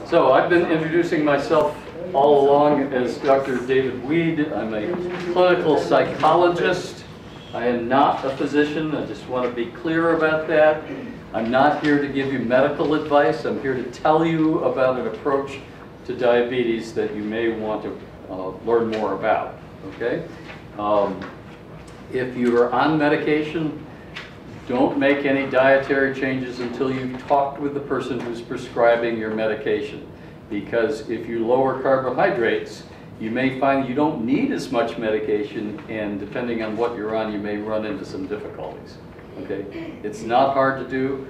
So I've been introducing myself all along as Dr. David Weed. I'm a clinical psychologist. I am not a physician. I just want to be clear about that. I'm not here to give you medical advice. I'm here to tell you about an approach to diabetes that you may want to learn more about. Okay? If you are on medication, don't make any dietary changes until you've talked with the person who's prescribing your medication. Because if you lower carbohydrates, you may find you don't need as much medication, and depending on what you're on, you may run into some difficulties. Okay? It's not hard to do.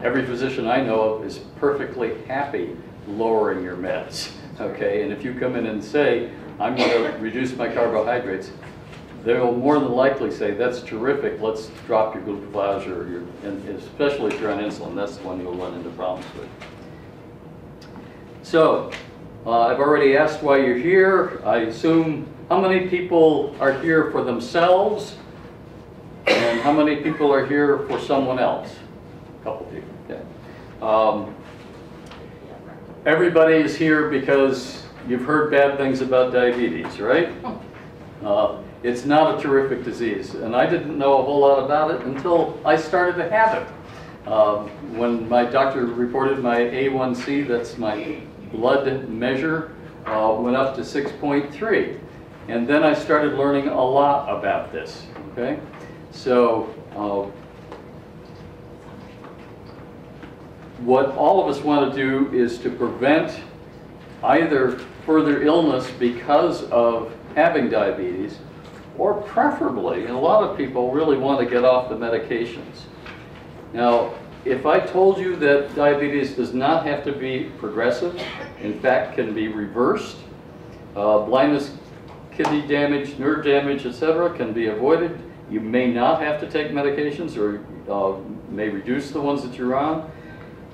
Every physician I know of is perfectly happy lowering your meds. Okay? And if you come in and say, I'm going to reduce my carbohydrates, they'll more than likely say, that's terrific, let's drop your glucose, and especially if you're on insulin, that's the one you'll run into problems with. So, I've already asked why you're here. I assume, how many people are here for themselves, and how many people are here for someone else? A couple people, okay. Everybody is here because you've heard bad things about diabetes, right? It's not a terrific disease, and I didn't know a whole lot about it until I started to have it. When my doctor reported my A1C, that's my blood measure, went up to 6.3. And then I started learning a lot about this, okay? So, what all of us want to do is to prevent either further illness because of having diabetes, or preferably, and a lot of people really want to get off the medications. Now, if I told you that diabetes does not have to be progressive, in fact can be reversed, blindness, kidney damage, nerve damage, etc. can be avoided, you may not have to take medications, or may reduce the ones that you're on,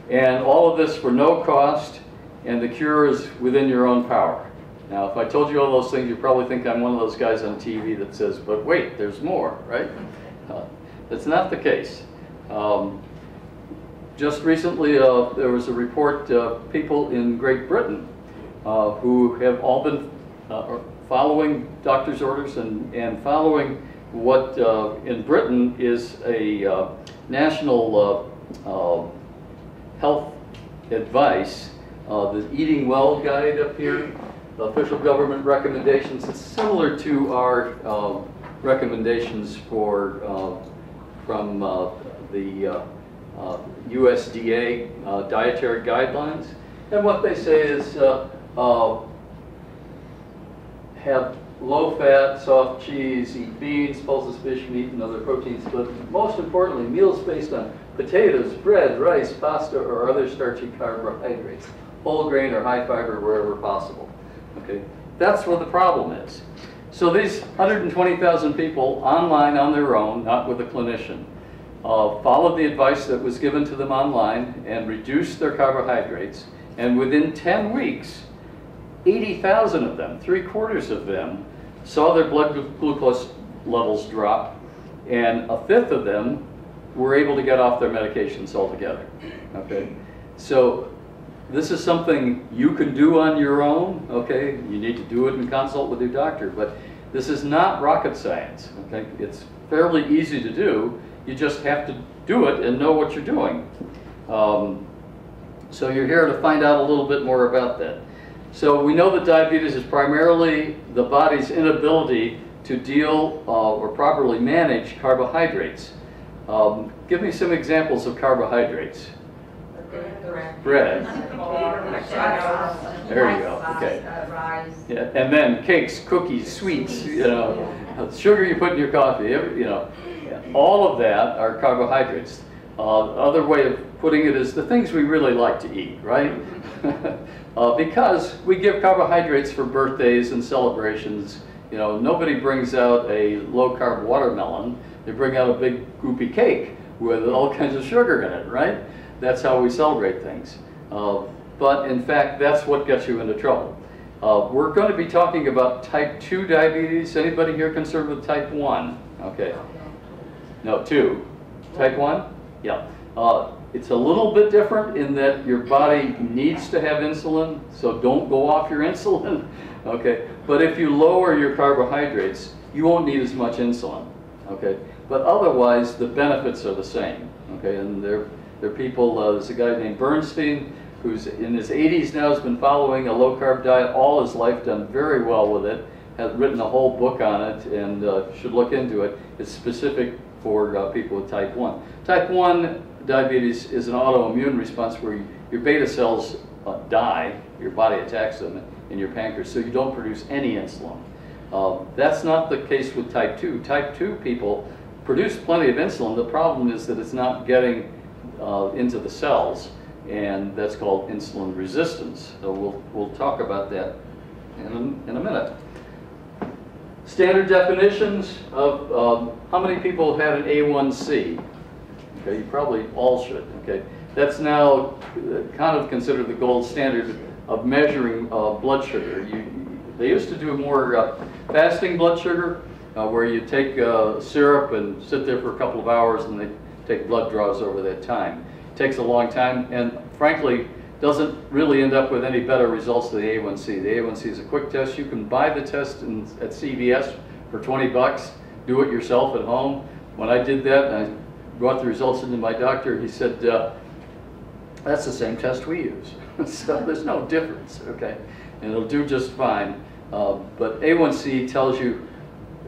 and all of this for no cost, and the cure is within your own power. Now, if I told you all those things, you probably think I'm one of those guys on TV that says, but wait, there's more, right? That's not the case. Just recently, there was a report of people in Great Britain who have all been following doctor's orders and following what in Britain is a national health advice, the Eating Well guide up here. Official government recommendations. It's similar to our recommendations for from the USDA dietary guidelines. And what they say is have low-fat, soft cheese, eat beans, pulses, fish, meat, and other proteins, but most importantly, meals based on potatoes, bread, rice, pasta, or other starchy carbohydrates, whole grain or high fiber wherever possible. Okay, that's where the problem is. So these 120,000 people online on their own, not with a clinician, followed the advice that was given to them online and reduced their carbohydrates. And within 10 weeks, 80,000 of them, 3/4 of them, saw their blood glucose levels drop, and 1/5 of them were able to get off their medications altogether. Okay, so this is something you can do on your own, okay? You need to do it and consult with your doctor, but this is not rocket science, okay? It's fairly easy to do. You just have to do it and know what you're doing. So you're here to find out a little bit more about that. So we know that diabetes is primarily the body's inability to deal or properly manage carbohydrates. Give me some examples of carbohydrates. Bread. There you go. Okay. Yeah, and then cakes, cookies, sweets. You know, sugar you put in your coffee. You know, all of that are carbohydrates. Other way of putting it is the things we really like to eat, right? Because we give carbohydrates for birthdays and celebrations. You know, nobody brings out a low-carb watermelon. They bring out a big goopy cake with all kinds of sugar in it, right? That's how we celebrate things. But in fact, that's what gets you into trouble. We're going to be talking about type 2 diabetes. Anybody here concerned with type 1? Okay. No, 2. Type 1? Yeah. It's a little bit different in that your body needs to have insulin, so don't go off your insulin, okay? But if you lower your carbohydrates, you won't need as much insulin, okay? But otherwise, the benefits are the same, okay? And there are people, there's a guy named Bernstein, who's in his 80s now, has been following a low-carb diet all his life, done very well with it, has written a whole book on it, and should look into it. It's specific for people with type 1. Type 1 diabetes is an autoimmune response where your beta cells die, your body attacks them in your pancreas, so you don't produce any insulin. That's not the case with type 2. Type 2 people produce plenty of insulin. The problem is that it's not getting into the cells, and that's called insulin resistance. So we'll talk about that in a minute. Standard definitions of how many people had an A1C. Okay, you probably all should. Okay, that's now kind of considered the gold standard of measuring blood sugar. They used to do more fasting blood sugar, where you take syrup and sit there for a couple of hours, and they take blood draws over that time. It takes a long time, and frankly, doesn't really end up with any better results than the A1C. The A1C is a quick test. You can buy the test at CVS for 20 bucks. Do it yourself at home. When I did that, and I brought the results into my doctor, he said, that's the same test we use. So there's no difference, okay? And it'll do just fine. But A1C tells you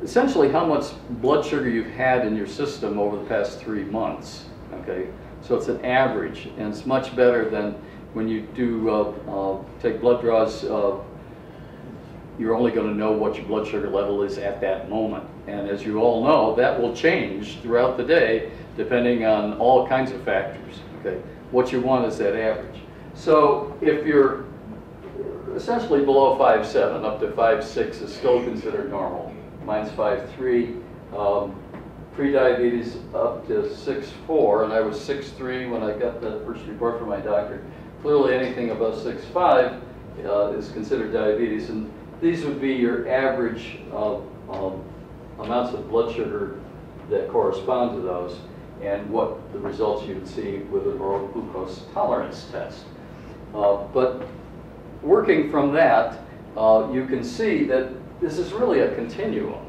essentially how much blood sugar you've had in your system over the past 3 months, okay? So it's an average, and it's much better than when you do take blood draws. You're only going to know what your blood sugar level is at that moment. And as you all know, that will change throughout the day depending on all kinds of factors, okay? What you want is that average. So if you're essentially below 5'7", up to 5'6" is still considered normal. Mine's 5'3". Pre-diabetes up to 6'4", and I was 6'3" when I got the first report from my doctor. Clearly anything above 6'5" is considered diabetes, and these would be your average amounts of blood sugar that correspond to those, and what the results you would see with an oral glucose tolerance test. But working from that, you can see that this is really a continuum,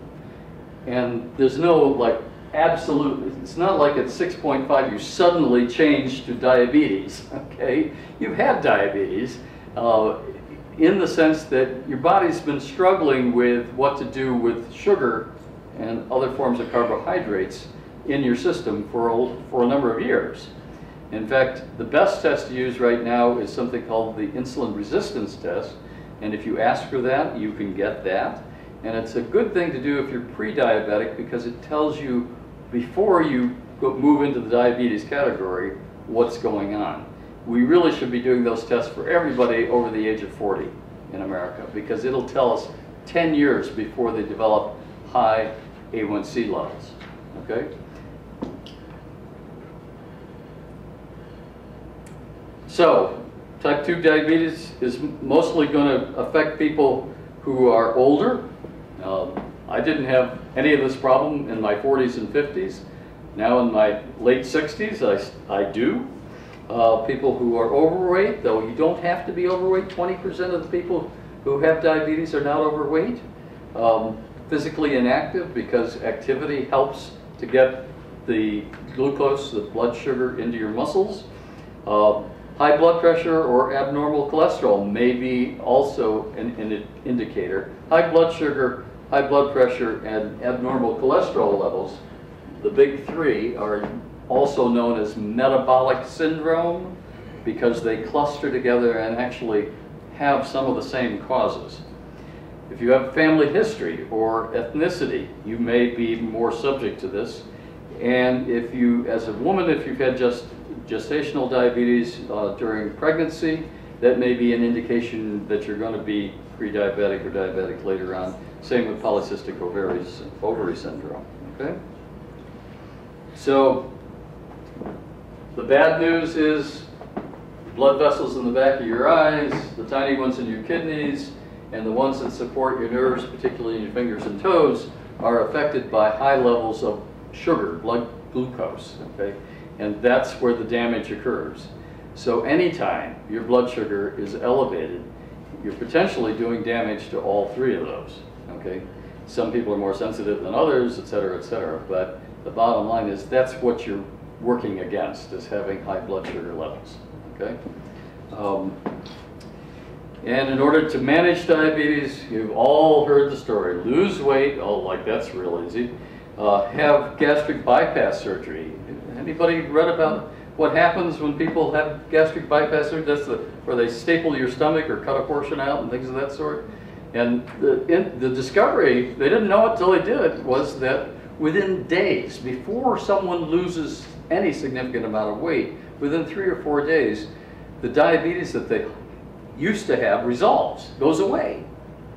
and there's no like absolute, it's not like at 6.5 you suddenly change to diabetes, okay? You've had diabetes in the sense that your body's been struggling with what to do with sugar and other forms of carbohydrates in your system for a number of years. In fact, the best test to use right now is something called the Insulin Resistance test, and if you ask for that, you can get that. And it's a good thing to do if you're pre-diabetic, because it tells you before you move into the diabetes category what's going on. We really should be doing those tests for everybody over the age of 40 in America, because it'll tell us 10 years before they develop high A1C levels, okay? So, type 2 diabetes is mostly going to affect people who are older. I didn't have any of this problem in my 40s and 50s. Now in my late 60s, I do. People who are overweight, though you don't have to be overweight. 20% of the people who have diabetes are not overweight. Physically inactive, because activity helps to get the glucose, the blood sugar, into your muscles. High blood pressure or abnormal cholesterol may be also an indicator. High blood sugar, high blood pressure, and abnormal cholesterol levels, the big three, are also known as metabolic syndrome, because they cluster together and actually have some of the same causes. If you have family history or ethnicity, you may be more subject to this. And if you, as a woman, if you've had just gestational diabetes during pregnancy, that may be an indication that you're going to be pre-diabetic or diabetic later on. Same with polycystic ovary syndrome, okay? So, the bad news is blood vessels in the back of your eyes, the tiny ones in your kidneys, and the ones that support your nerves, particularly in your fingers and toes, are affected by high levels of sugar, blood glucose, okay? and that's where the damage occurs. So anytime your blood sugar is elevated, you're potentially doing damage to all three of those, okay? Some people are more sensitive than others, et cetera, but the bottom line is that's what you're working against, is having high blood sugar levels, okay? And in order to manage diabetes, you've all heard the story. Lose weight, oh, like that's real easy. Have gastric bypass surgery. Anybody read about what happens when people have gastric bypass surgery? That's where they staple your stomach or cut a portion out and things of that sort. And the discovery, they didn't know it until they did it, was that within days, before someone loses any significant amount of weight, within 3 or 4 days, the diabetes that they used to have resolves, goes away,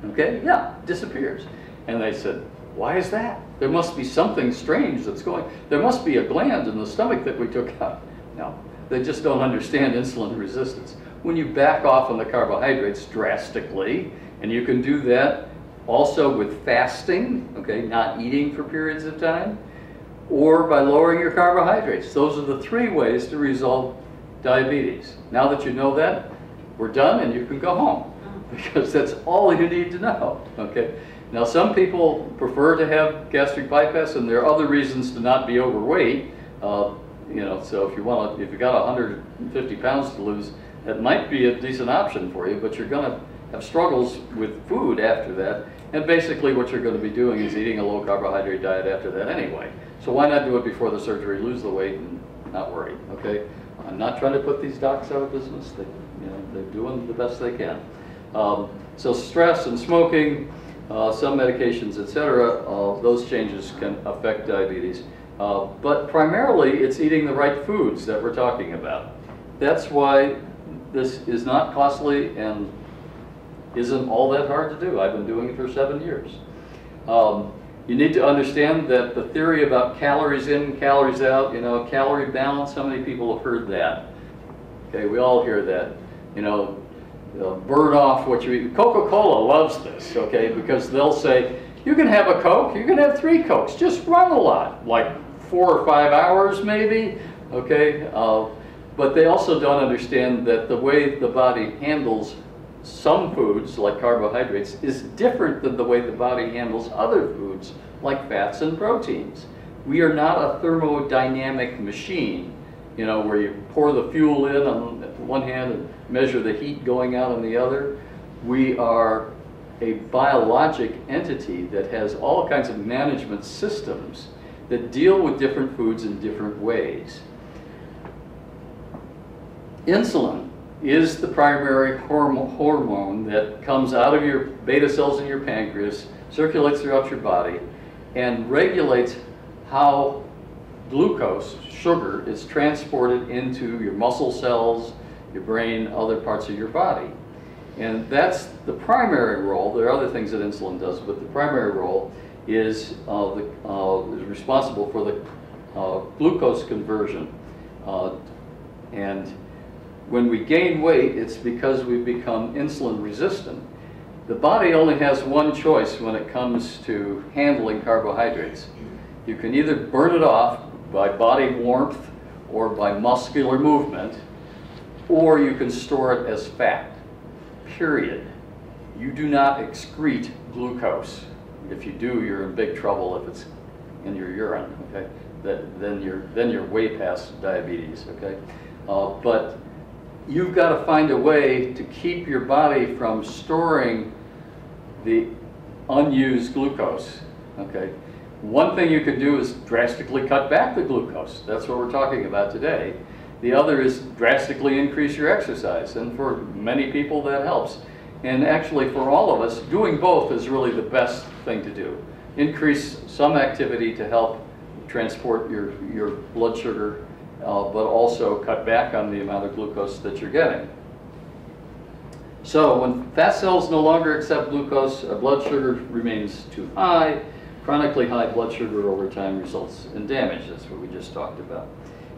okay? Yeah, disappears. And they said, why is that? There must be something strange that's going, there must be a gland in the stomach that we took out. No, they just don't understand insulin resistance. When you back off on the carbohydrates drastically, and you can do that also with fasting, okay, not eating for periods of time, or by lowering your carbohydrates. Those are the 3 ways to resolve diabetes. Now that you know that, we're done and you can go home, because that's all you need to know, okay? Now some people prefer to have gastric bypass, and there are other reasons to not be overweight. You know, so if you've got 150 pounds to lose, that might be a decent option for you, but you're gonna have struggles with food after that. And basically what you're gonna be doing is eating a low carbohydrate diet after that anyway. So why not do it before the surgery, lose the weight, and not worry, okay? I'm not trying to put these docs out of business. They're doing the best they can. So stress and smoking, some medications, etc., those changes can affect diabetes. But primarily, it's eating the right foods that we're talking about. That's why this is not costly and isn't all that hard to do. I've been doing it for 7 years. You need to understand that the theory about calories in, calories out, you know, calorie balance, how many people have heard that? Okay, we all hear that. You know, burn off what you eat. Coca-Cola loves this, okay, because they'll say, you can have a Coke, you can have 3 Cokes, just run a lot, like 4 or 5 hours maybe, okay? But they also don't understand that the way the body handles some foods, like carbohydrates, is different than the way the body handles other foods, like fats and proteins. We are not a thermodynamic machine, you know, where you pour the fuel in on one hand and measure the heat going out on the other. We are a biologic entity that has all kinds of management systems that deal with different foods in different ways. Insulin is the primary hormone that comes out of your beta cells in your pancreas, circulates throughout your body, and regulates how glucose, sugar, is transported into your muscle cells, your brain, other parts of your body. And that's the primary role. There are other things that insulin does, but the primary role is responsible for the glucose conversion. And when we gain weight, it's because we've become insulin resistant. The body only has one choice when it comes to handling carbohydrates. You can either burn it off by body warmth or by muscular movement, or you can store it as fat, period. You do not excrete glucose. If you do, you're in big trouble if it's in your urine, okay? Then you're way past diabetes, okay? But you've got to find a way to keep your body from storing the unused glucose, okay? One thing you can do is drastically cut back the glucose. That's what we're talking about today. The other is drastically increase your exercise, and for many people that helps. And actually for all of us, doing both is really the best thing to do. Increase some activity to help transport your blood sugar, but also cut back on the amount of glucose that you're getting. So when fat cells no longer accept glucose, blood sugar remains too high. Chronically high blood sugar over time results in damage. That's what we just talked about.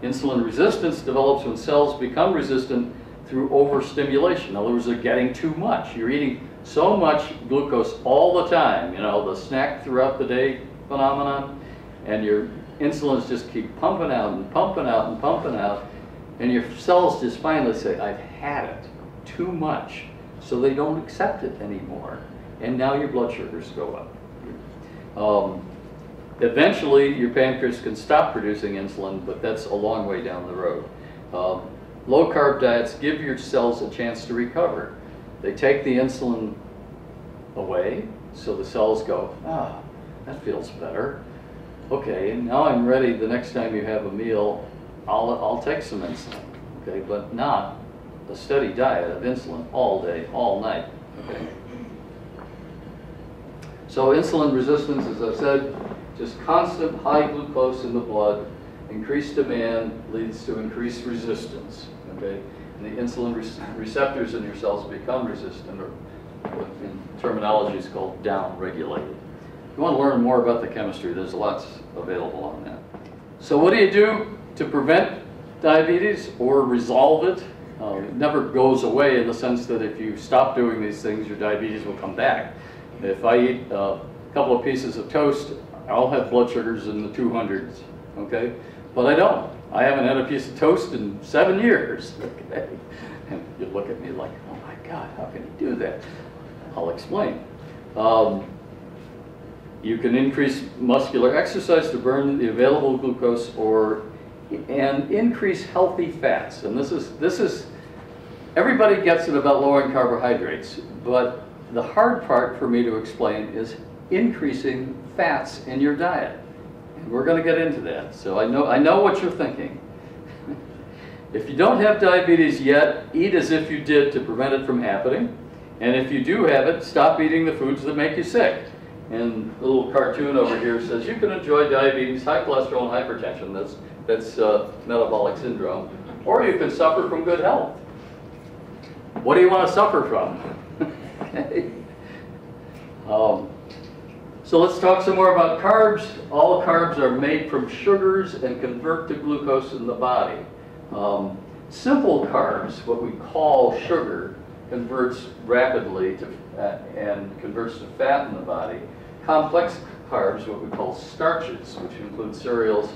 Insulin resistance develops when cells become resistant through overstimulation. In other words, they're getting too much. You're eating so much glucose all the time, you know, the snack throughout the day phenomenon, and you're insulins just keep pumping out and pumping out and pumping out, and your cells just finally say, I've had it too much, so they don't accept it anymore, and now your blood sugars go up. Eventually, your pancreas can stop producing insulin, but that's a long way down the road. Low-carb diets give your cells a chance to recover. They take the insulin away, so the cells go, ah, that feels better. Okay, and now I'm ready. The next time you have a meal, I'll take some insulin. Okay, but not a steady diet of insulin all day, all night. Okay. So insulin resistance, as I've said, just constant high glucose in the blood. Increased demand leads to increased resistance. Okay, and the insulin receptors in your cells become resistant, or what in terminology is called down-regulated. If you want to learn more about the chemistry, there's lots available on that. So what do you do to prevent diabetes or resolve it? It never goes away, in the sense that if you stop doing these things, your diabetes will come back. If I eat a couple of pieces of toast, I'll have blood sugars in the 200s, okay? But I don't. I haven't had a piece of toast in 7 years, okay? And you look at me like, oh my God, how can you do that? I'll explain. You can increase muscular exercise to burn the available glucose, and increase healthy fats. And this is everybody gets it about lowering carbohydrates, but the hard part for me to explain is increasing fats in your diet. And we're going to get into that. So I know what you're thinking. If you don't have diabetes yet, eat as if you did to prevent it from happening. And if you do have it, stop eating the foods that make you sick. And the little cartoon over here says you can enjoy diabetes, high cholesterol, and hypertension. That's metabolic syndrome. Or you can suffer from good health. What do you want to suffer from? Okay. So let's talk some more about carbs. All carbs are made from sugars and convert to glucose in the body. Simple carbs, what we call sugar, converts rapidly to and converts to fat in the body. Complex carbs, what we call starches, which include cereals,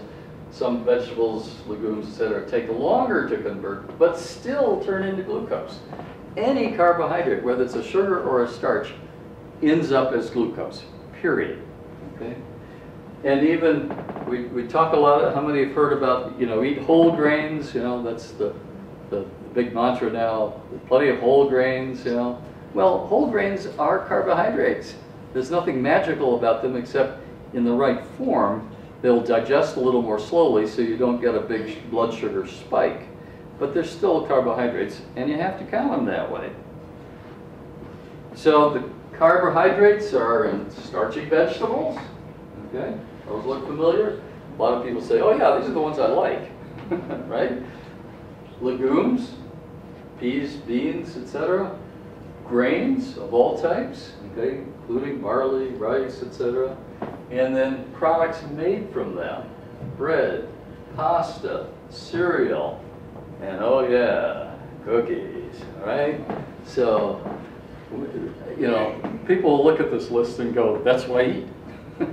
some vegetables, legumes, etc., take longer to convert, but still turn into glucose. Any carbohydrate, whether it's a sugar or a starch, ends up as glucose, period. Okay? And even, we talk a lot, how many have heard about, eat whole grains, that's the big mantra now, plenty of whole grains, Well, whole grains are carbohydrates. There's nothing magical about them except in the right form, they'll digest a little more slowly so you don't get a big blood sugar spike. But they're still carbohydrates, and you have to count them that way. So the carbohydrates are in starchy vegetables. Okay, those look familiar. A lot of people say, oh yeah, these are the ones I like, right? Legumes, peas, beans, etc. Grains of all types, okay, including barley, rice, etc. And then products made from them: bread, pasta, cereal, and oh yeah, cookies, right? So, people look at this list and go, that's what I eat.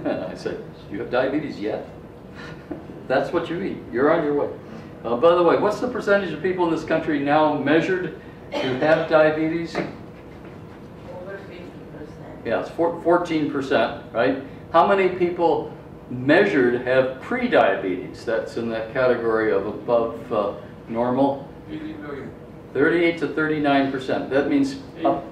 I say, do you have diabetes yet? That's what you eat. You're on your way. By the way, what's the percentage of people in this country now measured to have diabetes? Over 50%. Yeah, it's 14%, right? How many people measured have pre-diabetes? That's in that category of above normal. 80 million. 38 to 39%. That means... I've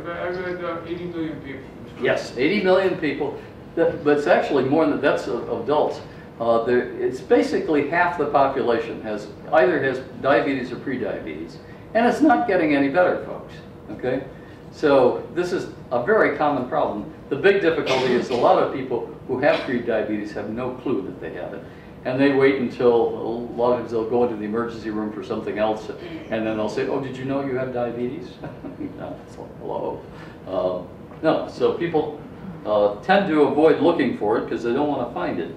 read 80 million people. Yes, 80 million people. But it's actually more than that's adults. It's basically half the population either has diabetes or pre-diabetes. And it's not getting any better, folks. Okay? So this is a very common problem. The big difficulty is a lot of people who have pre-diabetes have no clue that they have it. And they wait until, a lot of times they'll go into the emergency room for something else, and then they'll say, oh, did you know you have diabetes? No, it's like, hello. No, so people tend to avoid looking for it because they don't want to find it.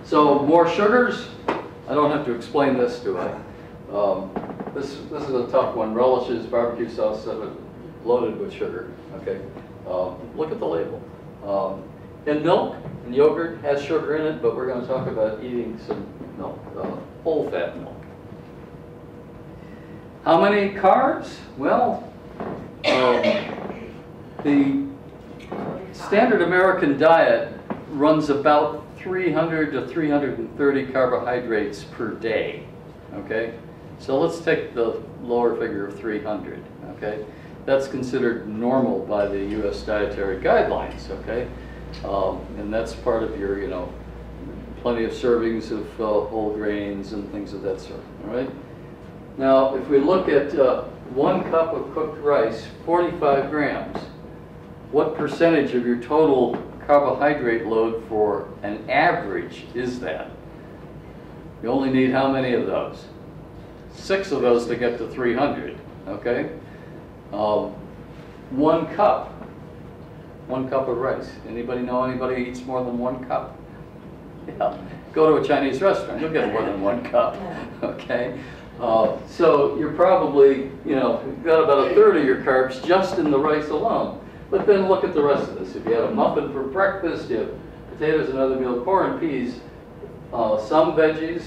So more sugars, I don't have to explain this, do I? This is a tough one. Relishes, barbecue sauce, loaded with sugar. Okay, look at the label. In milk, And yogurt has sugar in it, but we're going to talk about eating some milk, whole fat milk. How many carbs? Well, the standard American diet runs about 300 to 330 carbohydrates per day, okay? So let's take the lower figure of 300, okay? That's considered normal by the U.S. dietary guidelines, okay? And that's part of your, you know, plenty of servings of whole grains and things of that sort, all right? Now, if we look at 1 cup of cooked rice, 45 grams, what percentage of your total carbohydrate load for an average is that? You only need how many of those? 6 of those to get to 300, okay? 1 cup. 1 cup of rice. Anybody know anybody who eats more than 1 cup? Yeah. Go to a Chinese restaurant, you'll get more than 1 cup, okay? So you're probably, you know, you've got about a third of your carbs just in the rice alone. But then look at the rest of this. If you had a muffin for breakfast, you have potatoes, another meal, corn, peas, some veggies.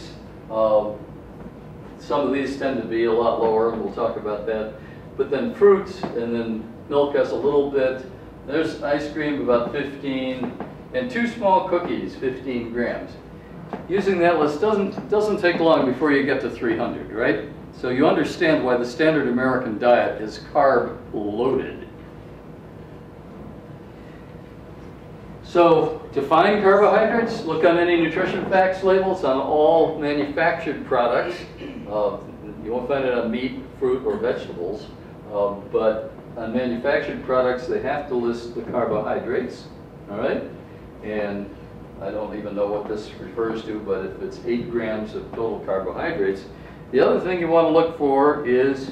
Some of these tend to be a lot lower, and we'll talk about that. But then fruits, and then milk has a little bit. There's ice cream, about 15, and 2 small cookies, 15 grams. Using that list doesn't take long before you get to 300, right? So you understand why the standard American diet is carb loaded. So to find carbohydrates, look on any nutrition facts labels on all manufactured products. You won't find it on meat, fruit, or vegetables, but on manufactured products, they have to list the carbohydrates, all right? And I don't even know what this refers to, but if it's 8 grams of total carbohydrates. The other thing you want to look for is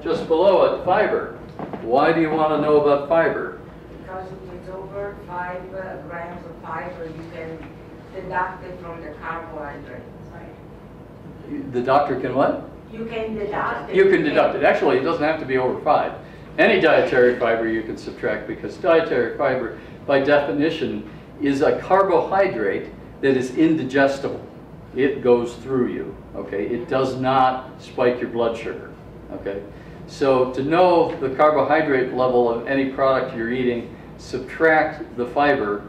just below it, fiber. Why do you want to know about fiber? Because if it's over 5 grams of fiber, you can deduct it from the carbohydrates. The doctor can what? You can deduct it. You can deduct it. Actually, it doesn't have to be over 5. Any dietary fiber you can subtract, because dietary fiber, by definition, is a carbohydrate that is indigestible. It goes through you, okay? It does not spike your blood sugar, okay? So to know the carbohydrate level of any product you're eating, subtract the fiber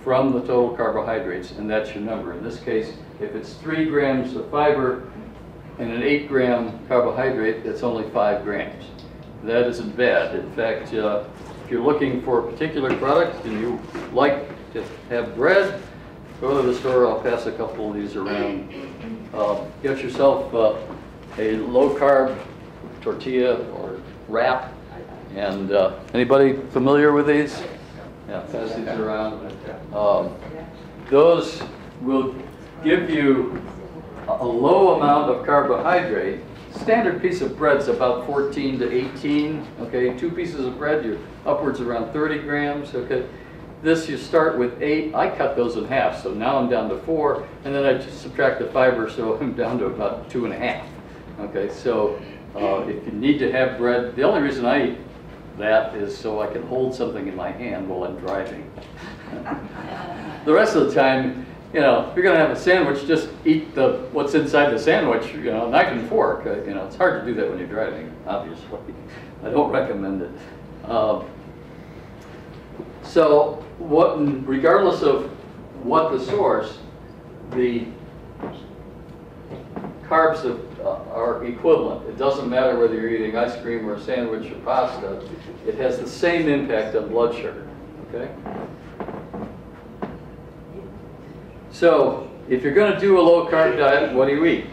from the total carbohydrates, and that's your number. In this case, if it's 3 grams of fiber and an 8-gram carbohydrate, it's only 5 grams. That isn't bad. In fact, if you're looking for a particular product and you like to have bread, go to the store. I'll pass a couple of these around. Get yourself a low-carb tortilla or wrap. And anybody familiar with these? Yeah, pass these around. Those will give you a low amount of carbohydrate. Standard piece of bread's about 14 to 18. Okay, 2 pieces of bread, you're upwards around 30 grams. Okay, this you start with 8. I cut those in half, so now I'm down to 4, and then I just subtract the fiber, so I'm down to about 2.5. Okay, so if you need to have bread, the only reason I eat that is so I can hold something in my hand while I'm driving. The rest of the time, you know, if you're going to have a sandwich, just eat what's inside the sandwich, you know, knife and fork. You know, it's hard to do that when you're driving, obviously. I don't recommend it. So, regardless of what the source, the carbs are equivalent. It doesn't matter whether you're eating ice cream or a sandwich or pasta. It has the same impact on blood sugar, okay? So, if you're going to do a low-carb diet, what do you eat?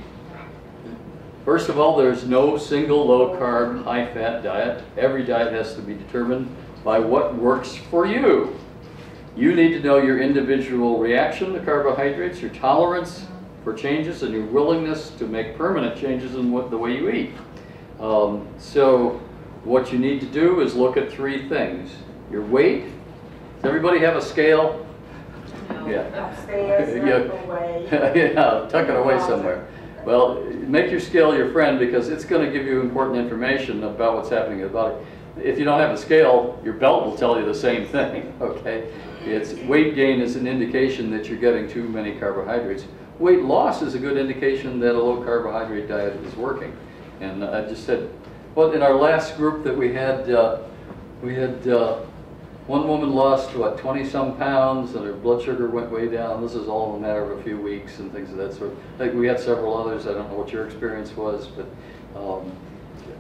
First of all, there's no single low-carb, high-fat diet. Every diet has to be determined by what works for you. You need to know your individual reaction to carbohydrates, your tolerance for changes, and your willingness to make permanent changes in the way you eat. So what you need to do is look at 3 things. Your weight. Does everybody have a scale? No. Yeah. Upstairs, away. Yeah, tuck it away somewhere. Well, make your scale your friend, because it's going to give you important information about what's happening in the body. If you don't have a scale, your belt will tell you the same thing, okay? Weight gain is an indication that you're getting too many carbohydrates. Weight loss is a good indication that a low carbohydrate diet is working. And I just said, well, in our last group that we had one woman lost, what, 20-some pounds, and her blood sugar went way down. This is all in a matter of a few weeks and things of that sort. Like, we had several others. I don't know what your experience was, but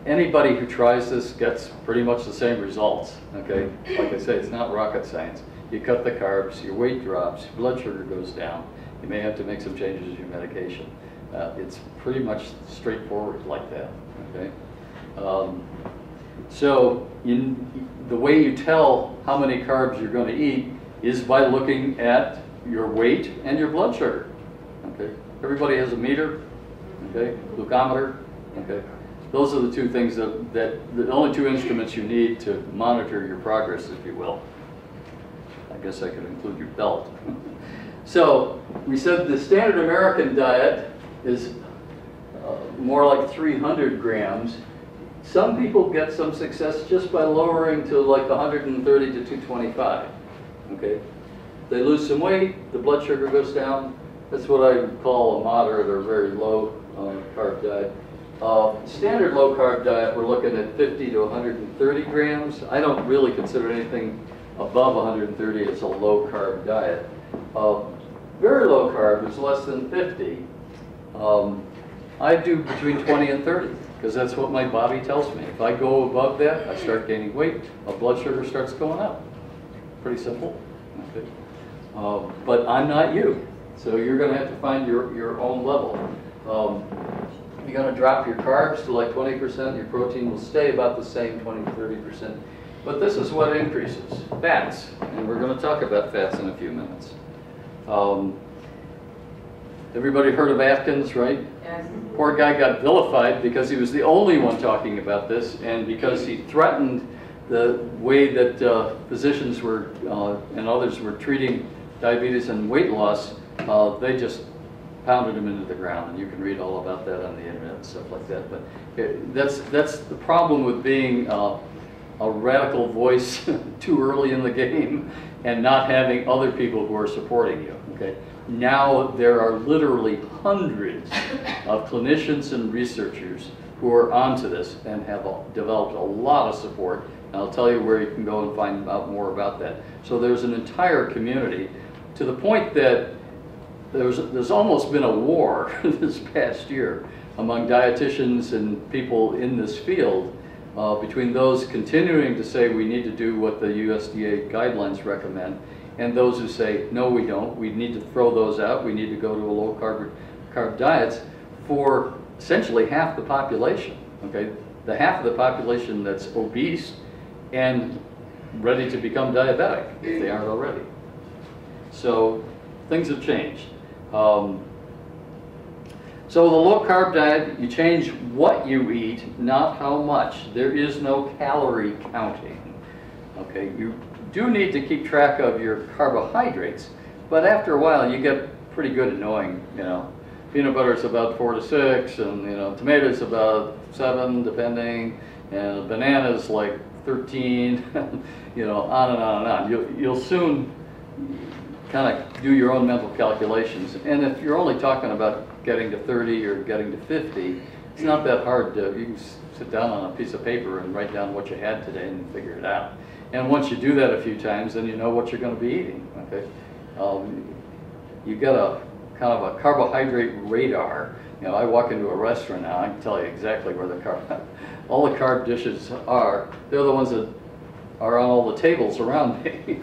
anybody who tries this gets pretty much the same results, okay? Like I say, it's not rocket science. You cut the carbs, your weight drops, your blood sugar goes down. You may have to make some changes to your medication. It's pretty much straightforward like that, okay? So the way you tell how many carbs you're going to eat is by looking at your weight and your blood sugar, okay? Everybody has a meter, okay? Glucometer, okay? Those are the two things that the only two instruments you need to monitor your progress, if you will. I guess I could include your belt. So we said the standard American diet is more like 300 grams. Some people get some success just by lowering to like 130 to 225. Okay, they lose some weight, the blood sugar goes down. That's what I call a moderate or very low carb diet. Standard low carb diet, we're looking at 50 to 130 grams. I don't really consider anything above 130 as a low carb diet. Very low carb is less than 50. I do between 20 and 30 because that's what my body tells me. If I go above that, I start gaining weight. My blood sugar starts going up. Pretty simple. Okay. But I'm not you, so you're going to have to find your own level. You're going to drop your carbs to like 20%. Your protein will stay about the same, 20 to 30%. But this is what increases, fats. And we're going to talk about fats in a few minutes. Everybody heard of Atkins, right? Yes. Poor guy got vilified because he was the only one talking about this, and because he threatened the way that physicians were and others were treating diabetes and weight loss. They just pounded him into the ground, and you can read all about that on the internet and stuff like that. But that's the problem with being a radical voice too early in the game and not having other people who are supporting you. Okay. Now there are literally hundreds of clinicians and researchers who are onto this and have developed a lot of support. And I'll tell you where you can go and find out more about that. So there's an entire community, to the point that there's almost been a war this past year among dietitians and people in this field, between those continuing to say we need to do what the USDA guidelines recommend, and those who say, no, we don't. We need to throw those out. We need to go to a low carb diets for essentially half the population. Okay, the half of the population that's obese and ready to become diabetic if they aren't already. So things have changed. So the low carb diet, you change what you eat, not how much. There is no calorie counting. Okay, you do need to keep track of your carbohydrates, but after a while you get pretty good at knowing, you know, peanut butter is about 4 to 6, and you know, tomatoes about 7 depending, and bananas like 13, you know, on and on and on. You'll soon kind of do your own mental calculations, and if you're only talking about getting to 30 or getting to 50, it's not that hard to, you can sit down on a piece of paper and write down what you had today and figure it out. And once you do that a few times, then you know what you're going to be eating. Okay, you get a kind of a carbohydrate radar. You know, I walk into a restaurant now, I can tell you exactly where all the carb dishes are. They're the ones that are on all the tables around me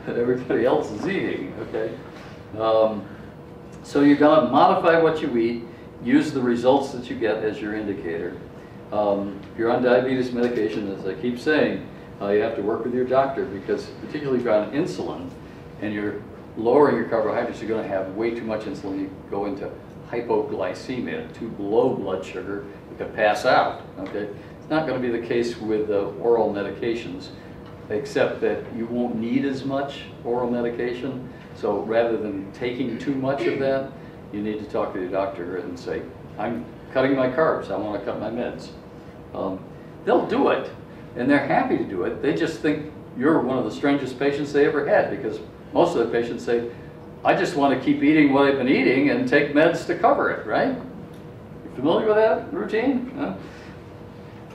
that everybody else is eating. Okay, so you're going to modify what you eat, use the results that you get as your indicator. If you're on diabetes medication, as I keep saying, you have to work with your doctor, because particularly if you're on insulin and you're lowering your carbohydrates, you're going to have way too much insulin. You go into hypoglycemia, too low blood sugar, you could pass out. Okay, it's not going to be the case with oral medications, except that you won't need as much oral medication. So rather than taking too much of that, you need to talk to your doctor and say, I'm cutting my carbs, I want to cut my meds. They'll do it, and they're happy to do it. They just think you're one of the strangest patients they ever had, because most of the patients say, I just want to keep eating what I've been eating and take meds to cover it, right? You familiar with that routine?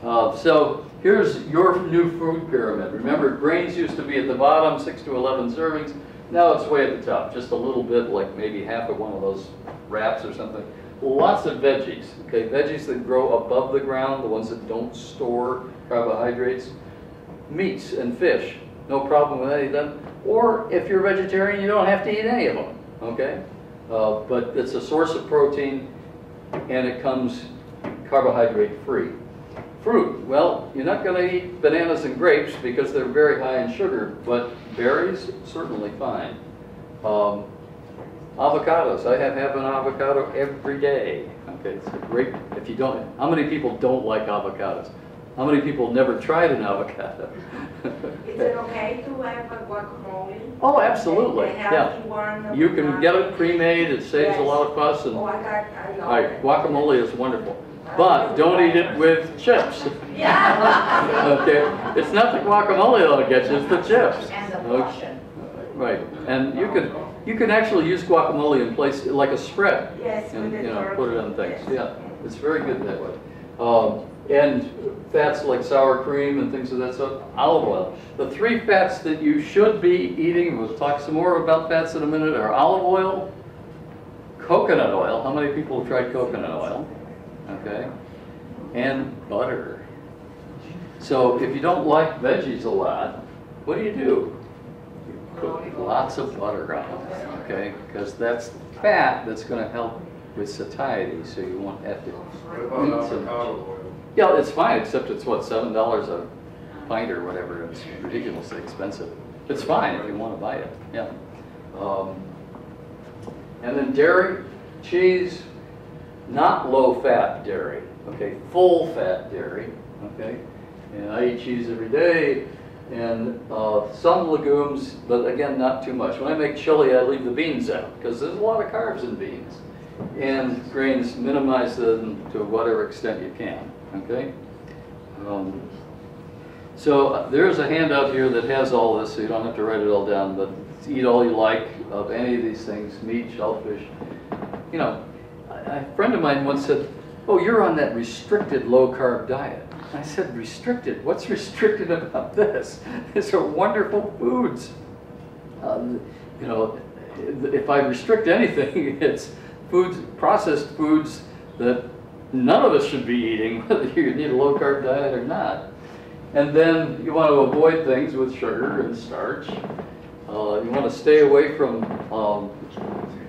So here's your new food pyramid. Remember, grains used to be at the bottom, 6 to 11 servings. Now it's way at the top, just a little bit, like maybe half of one of those wraps or something. Lots of veggies, okay? Veggies that grow above the ground, the ones that don't store carbohydrates. Meats and fish, no problem with any of them. Or if you're vegetarian, you don't have to eat any of them, okay? But it's a source of protein, and it comes carbohydrate free. Fruit, well, you're not going to eat bananas and grapes because they're very high in sugar, but berries, certainly fine. Avocados, I have an avocado every day. Okay, it's a great, if you don't, how many people don't like avocados? How many people never tried an avocado? Is it okay to have a guacamole? Oh, absolutely, The healthy one? You can get it pre-made, it saves a lot of fuss. And, Oh, I love right, it. guacamole is wonderful. But don't eat it with chips. Yeah. Okay, it's not the guacamole that'll get you, it's the chips. And the Okay. portion. Right, and you can actually use guacamole in place like a spread. Yes, And, with the you know, turkey, put it on things. yes. Yeah, it's very good that way. And fats like sour cream and things of that sort. Olive oil. The 3 fats that you should be eating, we'll talk some more about fats in a minute, are olive oil, coconut oil. How many people have tried coconut oil? Okay, and butter. So if you don't like veggies a lot, what do? You put lots of butter on it, okay? Because that's fat that's going to help with satiety, so you won't have to What about eat so much. avocado oil? Yeah, it's fine, except it's what, $7 a pint or whatever. It's ridiculously expensive. It's fine if you want to buy it, yeah. And then dairy, cheese, not low-fat dairy, okay, full-fat dairy, okay. And I eat cheese every day, and some legumes, but again, not too much. When I make chili, I leave the beans out, because there's a lot of carbs in beans. And grains, minimize them to whatever extent you can, okay. So there's a handout here that has all this, so you don't have to write it all down, but eat all you like of any of these things, meat, shellfish. You know, a friend of mine once said, oh, you're on that restricted low-carb diet. I said, restricted? What's restricted about this? These are wonderful foods. You know, if I restrict anything, it's foods, processed foods that none of us should be eating, whether you need a low-carb diet or not. And then you want to avoid things with sugar and starch. You want to stay away from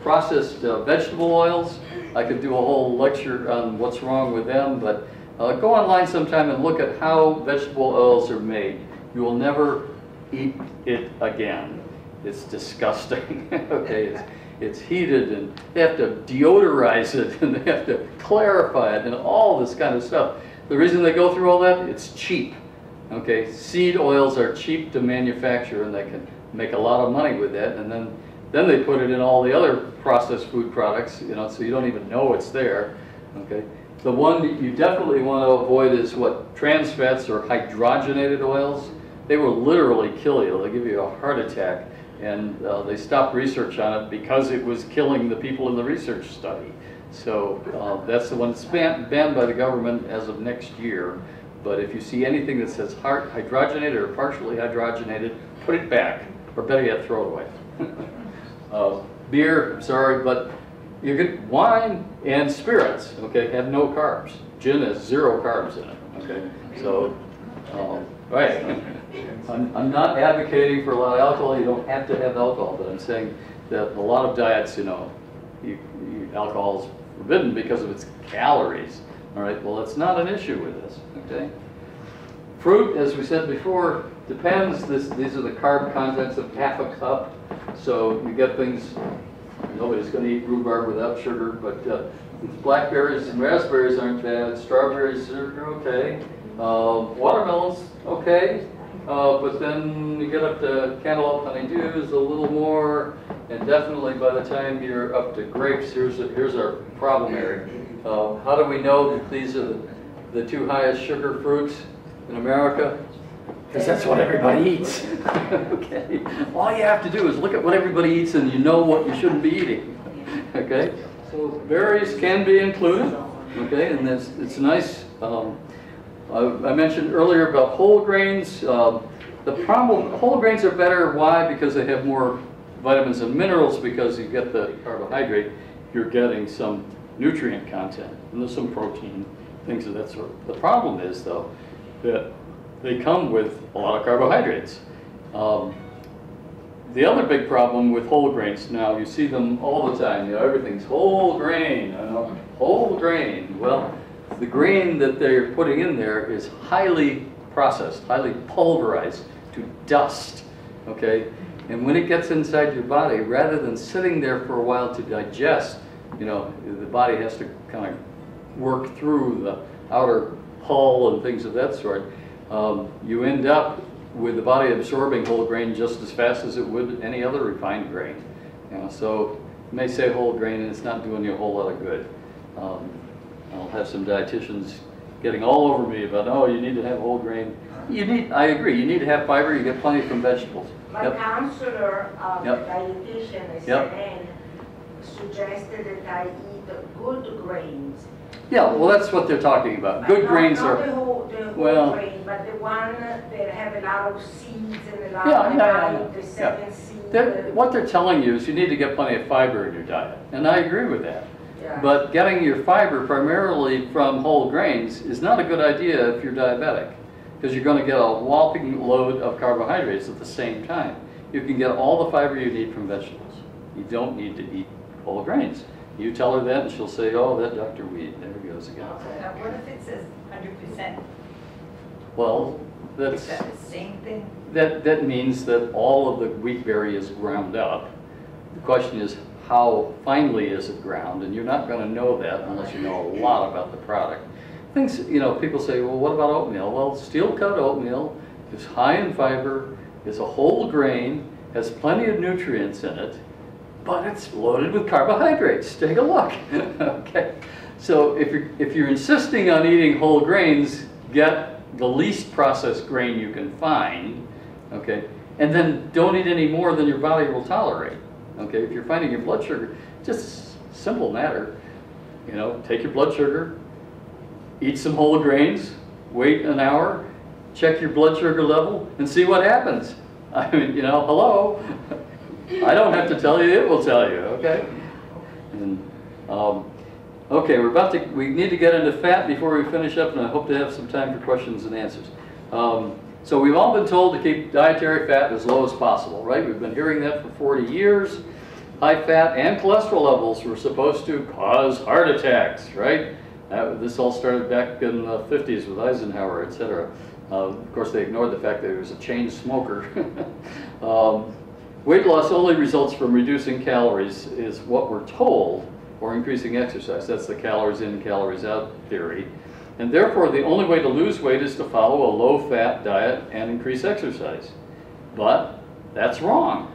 processed vegetable oils. I could do a whole lecture on what's wrong with them, but go online sometime and look at how vegetable oils are made. You will never eat it again. It's disgusting. Okay, it's heated, and they have to deodorize it, and they have to clarify it, and all this kind of stuff. The reason they go through all that, it's cheap. Okay, seed oils are cheap to manufacture, and they can make a lot of money with that, and then they put it in all the other processed food products, you know, so you don't even know it's there. Okay, the one that you definitely want to avoid is what, trans fats or hydrogenated oils. They will literally kill you. They'll give you a heart attack, and they stopped research on it because it was killing the people in the research study. So that's the one that's banned by the government as of next year. But if you see anything that says hydrogenated or partially hydrogenated, put it back, or better yet, throw it away. Beer, sorry, but you get wine and spirits, okay, have no carbs. Gin has 0 carbs in it, okay? So, right. I'm not advocating for a lot of alcohol. You don't have to have alcohol, but I'm saying that a lot of diets, you know, alcohol is forbidden because of its calories. All right, well, it's not an issue with this, okay? Fruit, as we said before, depends. These are the carb contents of half a cup. So you get things, nobody's going to eat rhubarb without sugar, but blackberries and raspberries aren't bad. Strawberries are okay. Watermelons, okay. But then you get up to cantaloupe, honeydew is a little more, and definitely by the time you're up to grapes, here's our problem area. How do we know that these are the 2 highest sugar fruits in America? because that's what everybody eats. Okay, all you have to do is look at what everybody eats, and you know what you shouldn't be eating. Okay, so berries can be included. Okay, and it's nice. I mentioned earlier about whole grains. The problem, whole grains are better. Why? Because they have more vitamins and minerals, because you get the carbohydrate, you're getting some nutrient content, and there's some protein, things of that sort. The problem is, though, that they come with a lot of carbohydrates. The other big problem with whole grains, now you see them all the time, you know, everything's whole grain, whole grain. Well, the grain that they're putting in there is highly processed, highly pulverized to dust, okay? And when it gets inside your body, rather than sitting there for a while to digest, you know, the body has to kind of work through the outer hull and things of that sort. You end up with the body absorbing whole grain just as fast as it would any other refined grain. You know, so you may say whole grain and it's not doing you a whole lot of good. I'll have some dietitians getting all over me about, oh, you need to have whole grain. I agree, you need to have fiber, you get plenty from vegetables. My counselor, the dietitian, SNN, suggested that I eat good grains. Yeah, well, that's what they're talking about. Good grains not are... the whole grain, but the one that have a lot of seeds and a lot of the 7 seeds. What they're telling you is you need to get plenty of fiber in your diet, and I agree with that. Yeah. But getting your fiber primarily from whole grains is not a good idea if you're diabetic, because you're going to get a whopping load of carbohydrates at the same time. You can get all the fiber you need from vegetables. You don't need to eat whole grains. You tell her that and she'll say, oh, that Dr. Weed, there he goes again. What if it says 100%? Well, that's... Is that the same thing? That means that all of the wheat berry is ground up. The question is, how finely is it ground? And you're not going to know that unless you know a lot about the product. Things, you know, people say, well, what about oatmeal? Well, steel-cut oatmeal is high in fiber, is a whole grain, has plenty of nutrients in it, but it's loaded with carbohydrates. Take a look. Okay. So if you're insisting on eating whole grains, get the least processed grain you can find, okay? And then don't eat any more than your body will tolerate. Okay? If you're finding your blood sugar, just simple matter. You know, take your blood sugar, eat some whole grains, wait an hour, check your blood sugar level, and see what happens. I mean, you know, hello. I don't have to tell you, it will tell you, okay? And, okay, we need to get into fat before we finish up, and I hope to have some time for questions and answers. So we've all been told to keep dietary fat as low as possible, right? We've been hearing that for 40 years. High fat and cholesterol levels were supposed to cause heart attacks, right? This all started back in the 50s with Eisenhower, etc. Of course, they ignored the fact that he was a chain smoker. Weight loss only results from reducing calories, is what we're told, or increasing exercise. That's the calories in, calories out theory. And therefore, the only way to lose weight is to follow a low-fat diet and increase exercise. But that's wrong.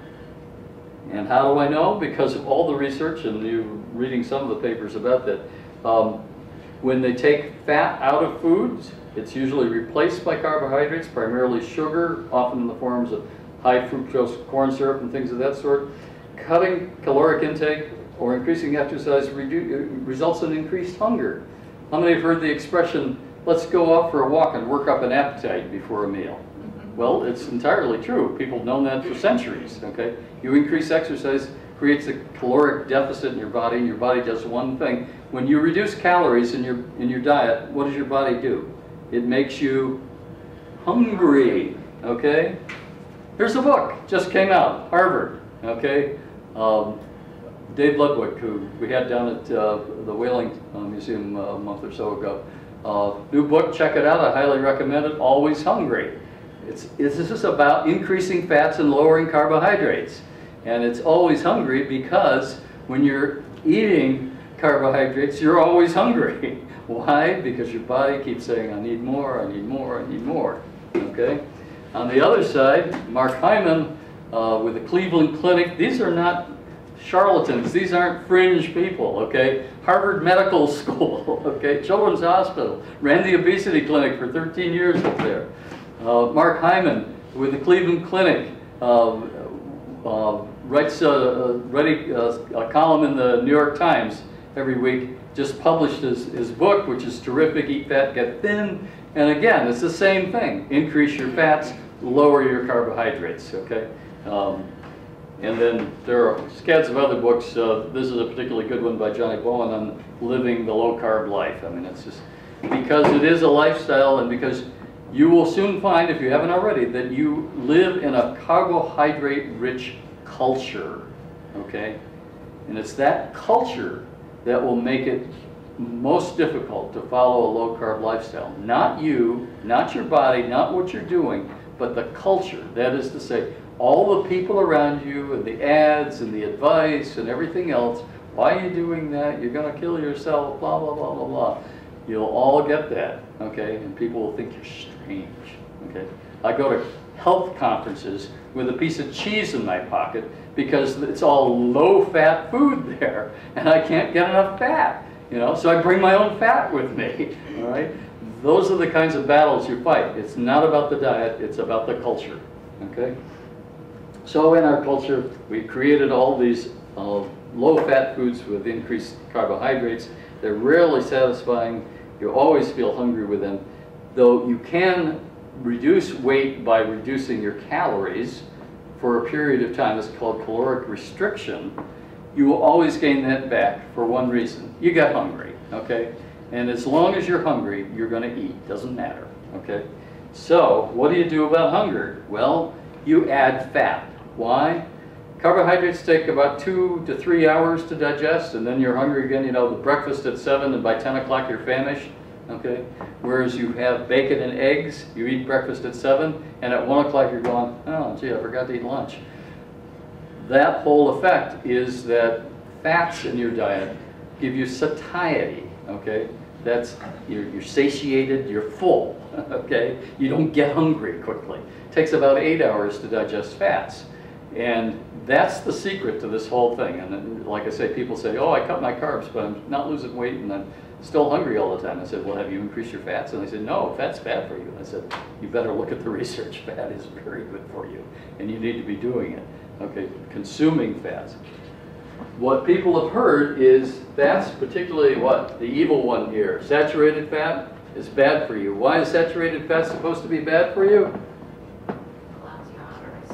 And how do I know? Because of all the research, and you reading some of the papers about that. When they take fat out of foods, it's usually replaced by carbohydrates, primarily sugar, often in the forms of high fructose corn syrup and things of that sort. Cutting caloric intake or increasing exercise results in increased hunger. How many have heard the expression, let's go out for a walk and work up an appetite before a meal? Well, it's entirely true. People have known that for centuries, okay? You increase exercise, creates a caloric deficit in your body, and your body does one thing. When you reduce calories in your diet, what does your body do? It makes you hungry, okay? Here's a book, just came out, Harvard, okay? Dave Ludwig, who we had down at the Whaling Museum a month or so ago. New book, check it out, I highly recommend it, Always Hungry. This is about increasing fats and lowering carbohydrates. And it's always hungry because when you're eating carbohydrates, you're always hungry. Why? Because your body keeps saying, I need more, I need more, I need more, okay? On the other side, Mark Hyman with the Cleveland Clinic, these are not charlatans, these aren't fringe people, okay? Harvard Medical School, okay? Children's Hospital, ran the obesity clinic for 13 years up there. Mark Hyman with the Cleveland Clinic writes a column in the New York Times every week, just published his book, which is terrific, Eat Fat, Get Thin. And again, it's the same thing. Increase your fats, lower your carbohydrates, okay? And then there are scads of other books. This is a particularly good one by Johnny Bowen on living the low-carb life. I mean, it's just because it is a lifestyle, and because you will soon find, if you haven't already, that you live in a carbohydrate-rich culture, okay? And it's that culture that will make it most difficult to follow a low-carb lifestyle. Not you, not your body, not what you're doing, but the culture. That is to say, all the people around you and the ads and the advice and everything else. Why are you doing that? You're going to kill yourself, blah, blah, blah, blah, blah. You'll all get that, okay? And people will think you're strange, okay? I go to health conferences with a piece of cheese in my pocket because it's all low-fat food there, and I can't get enough fat, you know? So I bring my own fat with me, all right? Those are the kinds of battles you fight. It's not about the diet, it's about the culture, okay? So in our culture, we created all these low-fat foods with increased carbohydrates. They're rarely satisfying. You always feel hungry with them. Though you can reduce weight by reducing your calories for a period of time. It's called caloric restriction. You will always gain that back for one reason. You get hungry, okay? And as long as you're hungry, you're going to eat. Doesn't matter, okay? So what do you do about hunger? Well, you add fat. Why? Carbohydrates take about 2 to 3 hours to digest, and then you're hungry again. You know, the breakfast at 7, and by 10 o'clock you're famished, okay? Whereas you have bacon and eggs, you eat breakfast at 7, and at 1 o'clock you're going, oh, gee, I forgot to eat lunch. That whole effect is that fats in your diet give you satiety, okay? That's, you're satiated, you're full, okay? You don't get hungry quickly. It takes about 8 hours to digest fats. And that's the secret to this whole thing. And then, like I say, people say, oh, I cut my carbs, but I'm not losing weight and I'm still hungry all the time. I said, well, have you increased your fats? And they said, no, fat's bad for you. I said, you better look at the research. Fat is very good for you, and you need to be doing it, okay, consuming fats. What people have heard is fats, particularly what? The evil one here, saturated fat is bad for you. Why is saturated fat supposed to be bad for you?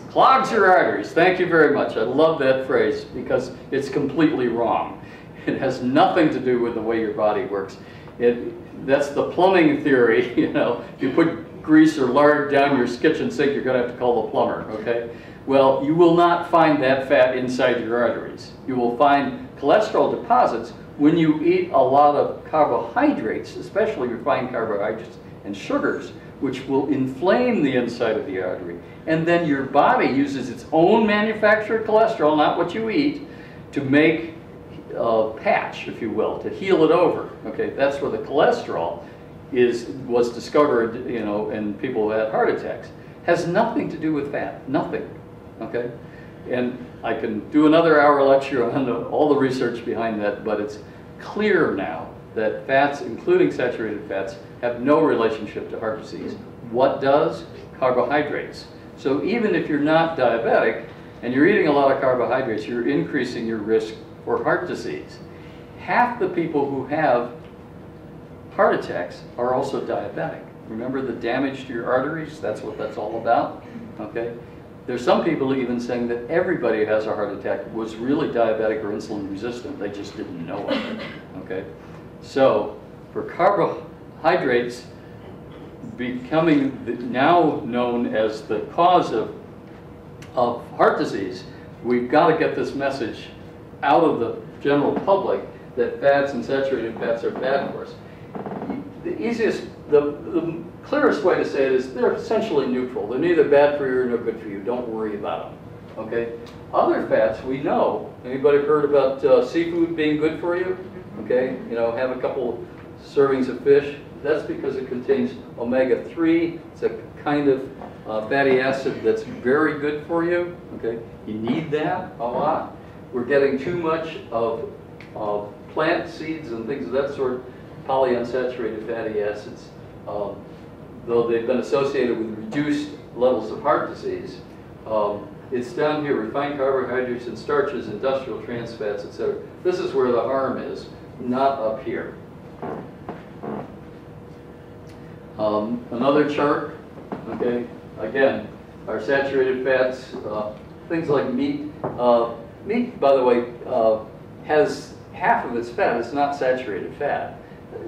Clogs your arteries. Thank you very much. I love that phrase because it's completely wrong. It has nothing to do with the way your body works. That's the plumbing theory, you know. If you put grease or lard down your kitchen sink, you're going to have to call the plumber, okay? Well, you will not find that fat inside your arteries. You will find cholesterol deposits when you eat a lot of carbohydrates, especially refined carbohydrates and sugars, which will inflame the inside of the artery. And then your body uses its own manufactured cholesterol, not what you eat, to make a patch, if you will, to heal it over. Okay, that's where the cholesterol was discovered, you know, in people who had heart attacks. Has nothing to do with fat, nothing. Okay, and I can do another hour lecture on all the research behind that, but it's clear now that fats, including saturated fats, have no relationship to heart disease. What does? Carbohydrates. So even if you're not diabetic and you're eating a lot of carbohydrates, you're increasing your risk for heart disease. Half the people who have heart attacks are also diabetic. Remember the damage to your arteries? That's what that's all about, okay? There's some people even saying that everybody who has a heart attack was really diabetic or insulin resistant. They just didn't know it, okay? So for carbohydrates becoming now known as the cause of heart disease, we've got to get this message out of the general public that fats and saturated fats are bad for us. The easiest, the clearest way to say it is they're essentially neutral. They're neither bad for you nor good for you. Don't worry about them. Okay? Other fats we know. Anybody heard about seafood being good for you? Okay? You know, have a couple servings of fish. That's because it contains omega-3. It's a kind of fatty acid that's very good for you. Okay? You need that a lot. We're getting too much of plant seeds and things of that sort, polyunsaturated fatty acids. though they've been associated with reduced levels of heart disease. It's down here, refined carbohydrates and starches, industrial trans fats, etc. This is where the harm is, not up here. Another chart, okay, again, our saturated fats, things like meat. Meat, by the way, has half of its fat is not saturated fat.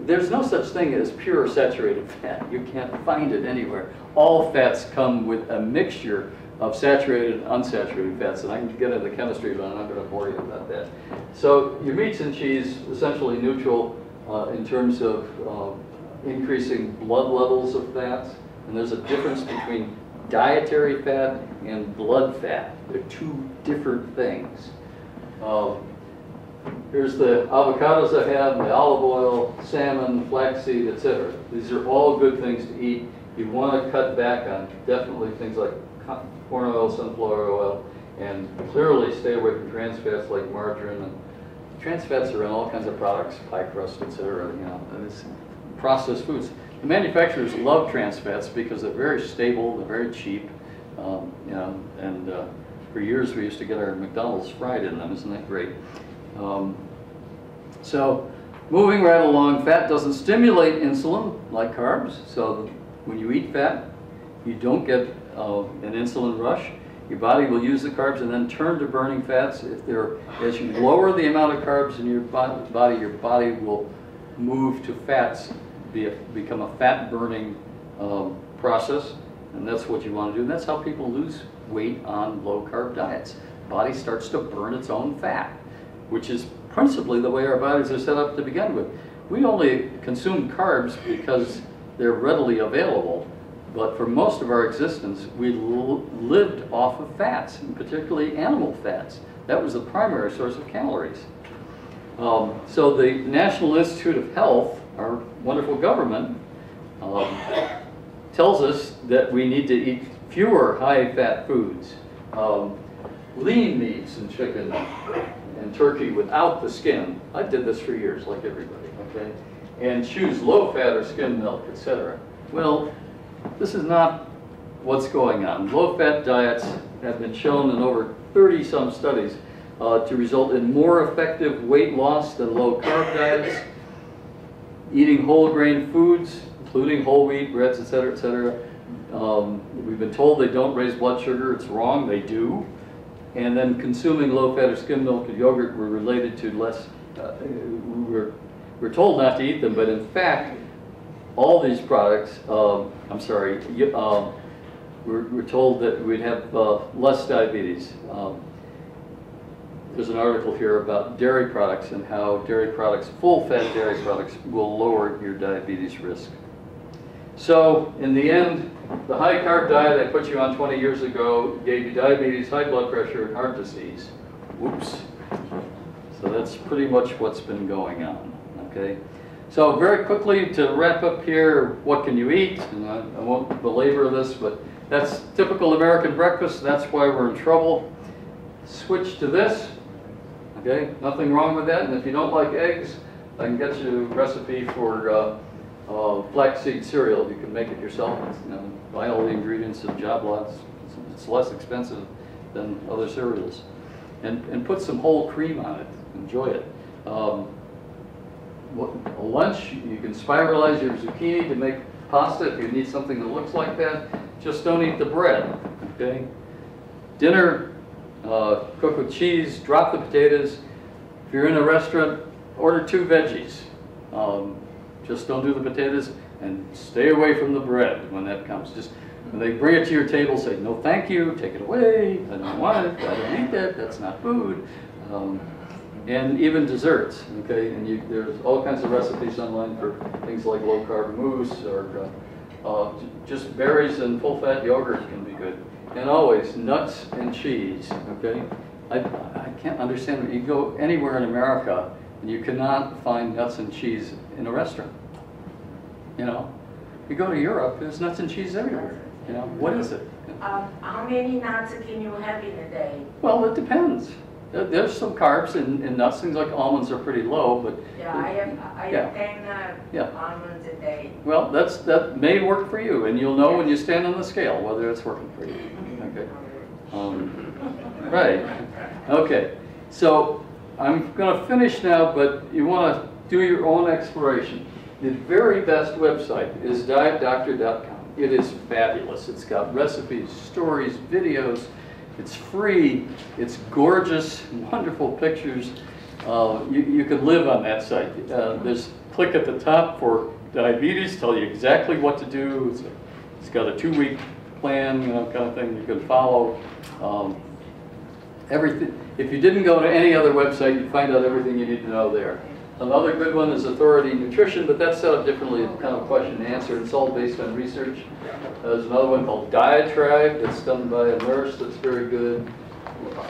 There's no such thing as pure saturated fat. You can't find it anywhere. All fats come with a mixture of saturated and unsaturated fats, and I can get into the chemistry, but I'm not going to bore you about that. So your meats and cheese, essentially neutral in terms of increasing blood levels of fats, and there's a difference between dietary fat and blood fat. They're two different things. Here's the avocados I have, the olive oil, salmon, flaxseed, etc. These are all good things to eat. You want to cut back on definitely things like corn oil, sunflower oil, and clearly stay away from trans fats like margarine. And trans fats are in all kinds of products, pie crust, etc. You know, and it's processed foods. The manufacturers love trans fats because they're very stable, they're very cheap, you know, and for years we used to get our McDonald's fried in them. Isn't that great? So moving right along, fat doesn't stimulate insulin like carbs. So when you eat fat, you don't get an insulin rush. Your body will use the carbs and then turn to burning fats. As you lower the amount of carbs in your body will move to fats, become a fat burning process, and that's what you want to do. And that's how people lose weight on low carb diets. The body starts to burn its own fat, which is principally the way our bodies are set up to begin with. We only consume carbs because they're readily available, but for most of our existence, we lived off of fats, and particularly animal fats. That was the primary source of calories. So the National Institute of Health, our wonderful government, tells us that we need to eat fewer high-fat foods. Lean meats and chicken and turkey without the skin. I did this for years, like everybody, okay? And choose low-fat or skim milk, etc. Well, this is not what's going on. Low-fat diets have been shown in over 30-some studies to result in more effective weight loss than low-carb diets. Eating whole grain foods, including whole wheat, breads, etc., etc. We've been told they don't raise blood sugar. It's wrong, they do. And then consuming low-fat or skim milk and yogurt were related to less, we're told not to eat them, but in fact, all these products, we're told that we'd have less diabetes. There's an article here about dairy products and how dairy products, full-fat dairy products, will lower your diabetes risk. So, in the end, the high-carb diet I put you on 20 years ago gave you diabetes, high blood pressure, and heart disease. Whoops. So that's pretty much what's been going on, okay? So very quickly, to wrap up here, what can you eat? And I won't belabor this, but that's typical American breakfast. That's why we're in trouble. Switch to this, okay? Nothing wrong with that. And if you don't like eggs, I can get you a recipe for flaxseed cereal. You can make it yourself. You know, buy all the ingredients of job lots. It's less expensive than other cereals. And put some whole cream on it. Enjoy it. Lunch, you can spiralize your zucchini to make pasta if you need something that looks like that. Just don't eat the bread, okay? Dinner, cook with cheese, drop the potatoes. If you're in a restaurant, order 2 veggies. Just don't do the potatoes and stay away from the bread when that comes. Just when they bring it to your table, say, no thank you, take it away, I don't want it, I don't eat that, that's not food. And even desserts, okay? And there's all kinds of recipes online for things like low-carb mousse or just berries and full-fat yogurt can be good. And always nuts and cheese, okay? I can't understand, you go anywhere in America and you cannot find nuts and cheese in a restaurant. You know, you go to Europe, there's nuts and cheese everywhere. You know, what is it? How many nuts can you have in a day? Well, it depends. There's some carbs in nuts. Things like almonds are pretty low, but Yeah, I have 10 almonds a day. well, that may work for you, and you'll know when you stand on the scale whether it's working for you. Okay. Right. Okay. So I'm going to finish now, but you want to do your own exploration. The very best website is dietdoctor.com. It is fabulous. It's got recipes, stories, videos. It's free. It's gorgeous, wonderful pictures. You can live on that site. There's click at the top for diabetes, tell you exactly what to do. It's got a 2-week plan, kind of thing you can follow. Everything. If you didn't go to any other website, you'd find out everything you need to know there. Another good one is Authority Nutrition, but that's set up differently, kind of question and answer. It's all based on research. There's another one called Diatribe that's done by a nurse that's very good.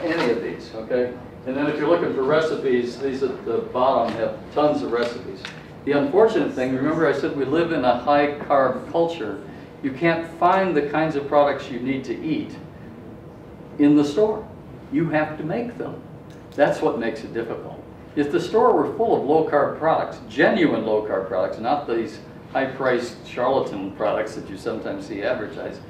Any of these, okay? And then if you're looking for recipes, these at the bottom have tons of recipes. The unfortunate thing, remember I said we live in a high carb culture. You can't find the kinds of products you need to eat in the store. You have to make them. That's what makes it difficult. If the store were full of low-carb products, genuine low-carb products, not these high-priced charlatan products that you sometimes see advertised,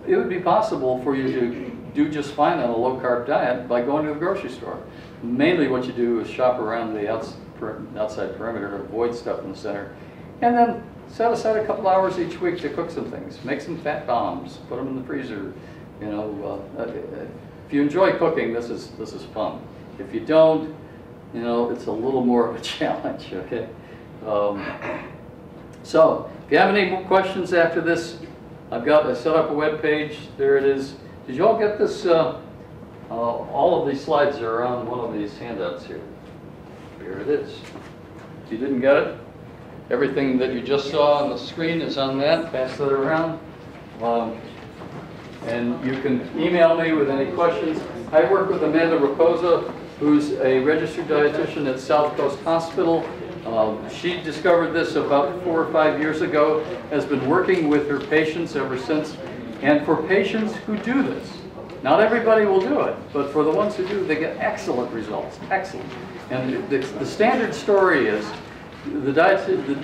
it would be possible for you to do just fine on a low-carb diet by going to the grocery store. Mainly what you do is shop around the outside perimeter, avoid stuff in the center, and then set aside a couple hours each week to cook some things. Make some fat bombs, put them in the freezer. You know, if you enjoy cooking, this is fun. If you don't, you know, it's a little more of a challenge, okay? So, if you have any more questions after this, I set up a web page. There it is. Did you all get this? All of these slides are on one of these handouts here. Here it is. If you didn't get it, everything that you just saw on the screen is on that. Pass that around. And you can email me with any questions. I work with Amanda Rapoza, who's a registered dietitian at South Coast Hospital. She discovered this about 4 or 5 years ago, has been working with her patients ever since. And for patients who do this, not everybody will do it, but for the ones who do, they get excellent results, excellent. And the standard story is, the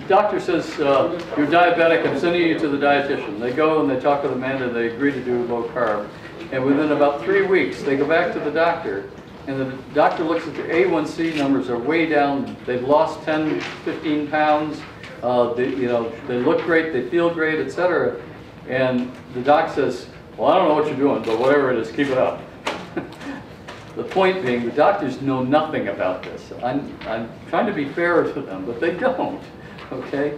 doctor says, you're diabetic, I'm sending you to the dietitian. They go and they talk with Amanda, they agree to do low carb. And within about 3 weeks, they go back to the doctor, and the doctor looks at their A1C numbers are way down. They've lost 10, 15 pounds. They look great, they feel great, etc. And the doc says, well, I don't know what you're doing, but whatever it is, keep it up. The point being, the doctors know nothing about this. I'm trying to be fair to them, but they don't, okay?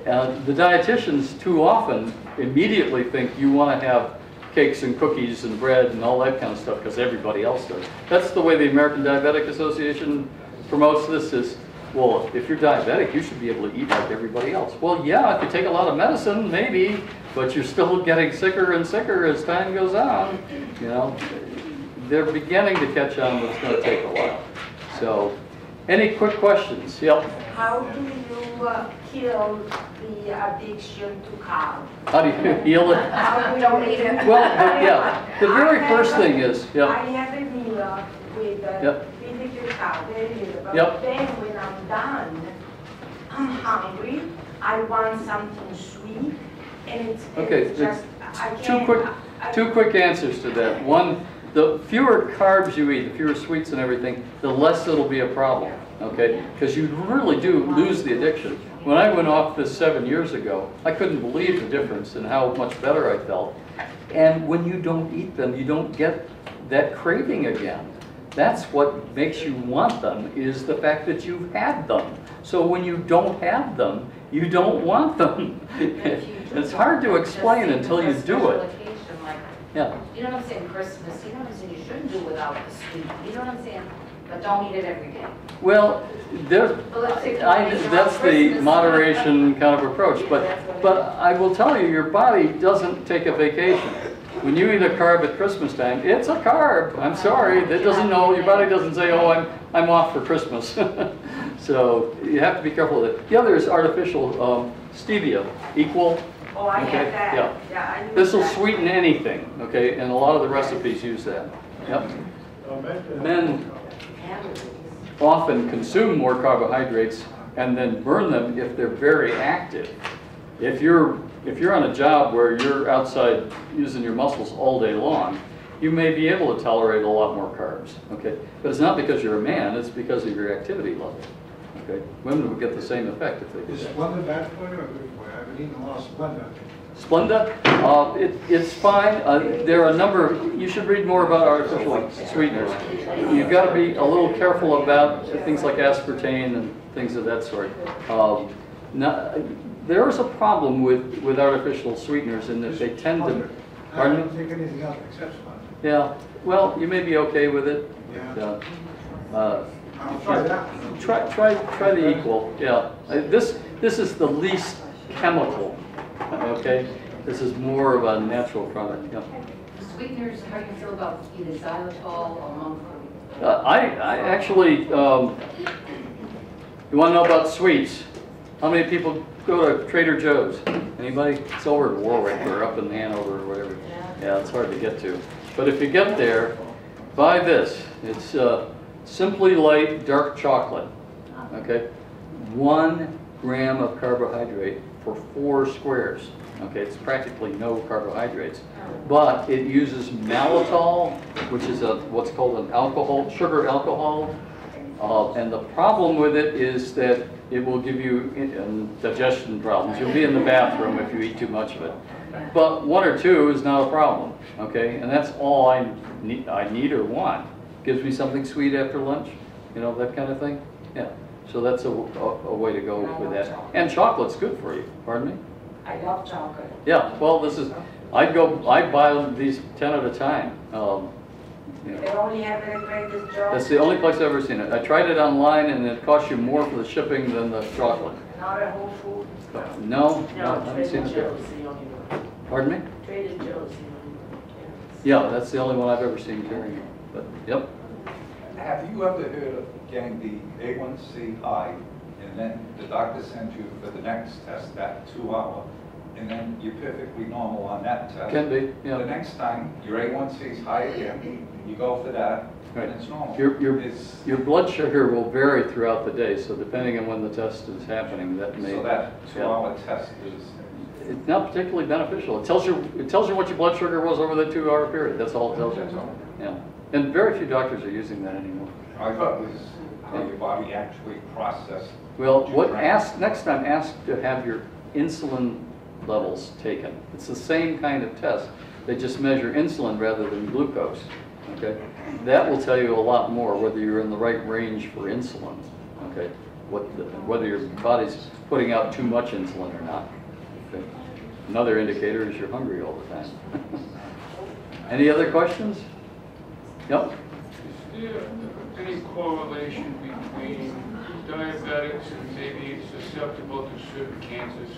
The dietitians too often immediately think you want to have cakes and cookies and bread and all that kind of stuff because everybody else does. That's the way the American Diabetic Association promotes this is, well, if you're diabetic, you should be able to eat like everybody else. Well, yeah, if you take a lot of medicine, maybe, but you're still getting sicker and sicker as time goes on. You know, they're beginning to catch on, but it's going to take a while. So, any quick questions? Yep. How do you kill the addiction to carb? How do you heal it? How do you eat it? Well, yeah, the very first thing is, I have a meal with really good carb, very little, but then when I'm done, I'm hungry, I want something sweet, and it's just, I can't. Two quick answers to that. One, the fewer carbs you eat, the fewer sweets and everything, the less it'll be a problem, okay? Because you really do lose the addiction. When I went off this 7 years ago, I couldn't believe the difference in how much better I felt. And when you don't eat them, you don't get that craving again. That's what makes you want them, is the fact that you've had them. So when you don't have them, you don't want them. It's hard to explain until you do it. Yeah. You know what I'm saying? Christmas, you know what I'm saying? You shouldn't do without the sweet. You know what I'm saying? But don't eat it every day. Well, that's the moderation kind of approach. But I will tell you, your body doesn't take a vacation. When you eat a carb at Christmas time, it's a carb. I'm sorry. It doesn't know. Your body doesn't say, oh, I'm off for Christmas. So you have to be careful with it. The other is artificial stevia. Equal. Oh, I have that. Yeah. This will sweeten anything, okay? And a lot of the recipes use that. Yep. men often consume more carbohydrates and then burn them if they're very active. If you're on a job where you're outside using your muscles all day long, you may be able to tolerate a lot more carbs, okay? But it's not because you're a man, it's because of your activity level, okay? Women would get the same effect if they did Is that. Splenda bad for you or good for you? I've been eating a lot of Splenda. Splenda, it's fine. There are a number of, you should read more about artificial sweeteners. You've got to be a little careful about things like aspartame and things of that sort. There is a problem with artificial sweeteners in that they tend to, I pardon don't me? take anything else except Splenda. Yeah, well, you may be okay with it. Yeah. I'll If try you- that. Try the equal, yeah. This is the least chemical, okay? This is more of a natural product, yeah. Sweeteners, how do you feel about either xylitol or monk? I actually, you want to know about sweets? How many people go to Trader Joe's? Anybody? It's over at Warwick or up in Hanover or whatever. Yeah, it's hard to get to. But if you get there, buy this. It's Simply Light Dark Chocolate, okay? 1 gram of carbohydrate for 4 squares. Okay, it's practically no carbohydrates. But it uses maltitol, which is what's called an alcohol, sugar alcohol. And the problem with it is that it will give you digestion problems. You'll be in the bathroom if you eat too much of it. But 1 or 2 is not a problem, okay? And that's all I need or want. Gives me something sweet after lunch, you know, that kind of thing. Yeah, so that's a way to go with that. And chocolate's good for you, pardon me? I love chocolate. Yeah, well, this is, I'd buy these 10 at a time. You know, They only have it at Trader Joe's. that's the only place I've ever seen it. I tried it online and it cost you more for the shipping than the chocolate. Not at Whole Foods. No, I haven't seen it. the only one. Pardon me? Trader Joe's. Yeah, that's the only one I've ever seen carrying it. But, yep. Have you ever heard of getting the A1C high, and then the doctor sends you for the next test that 2 hour, and then you're perfectly normal on that test? Can be, The yeah. next time, your A1C is high again, you go for that, Right. and it's normal. It's- Your blood sugar will vary throughout the day, so depending on when the test is happening, that may... So that 2 hour test is, It's not particularly beneficial. It tells you what your blood sugar was over the 2 hour period. That's all it tells you. Yeah. And very few doctors are using that anymore. I thought it was how your body actually processed. Well, what you drank. next time ask to have your insulin levels taken. It's the same kind of test. They just measure insulin rather than glucose. Okay? That will tell you a lot more whether you're in the right range for insulin. Okay? Whether your body's putting out too much insulin or not. Okay? Another indicator is you're hungry all the time. Any other questions? Yep. Is there any correlation between diabetics and maybe susceptible to certain cancers?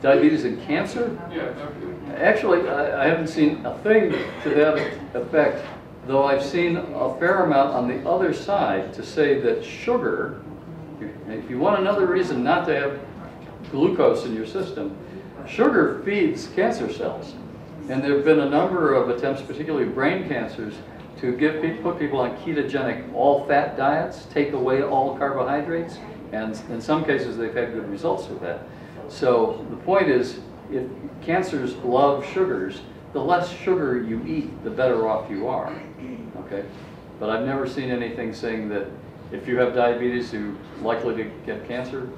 Diabetes and cancer? Yeah, no, Actually, I haven't seen a thing to that effect, though I've seen a fair amount on the other side to say that sugar, if you want another reason not to have glucose in your system, sugar feeds cancer cells. And there have been a number of attempts, particularly brain cancers, to put people on ketogenic all-fat diets, take away all carbohydrates, and in some cases they've had good results with that. So the point is, if cancers love sugars, the less sugar you eat, the better off you are. Okay? But I've never seen anything saying that if you have diabetes, you're likely to get cancer.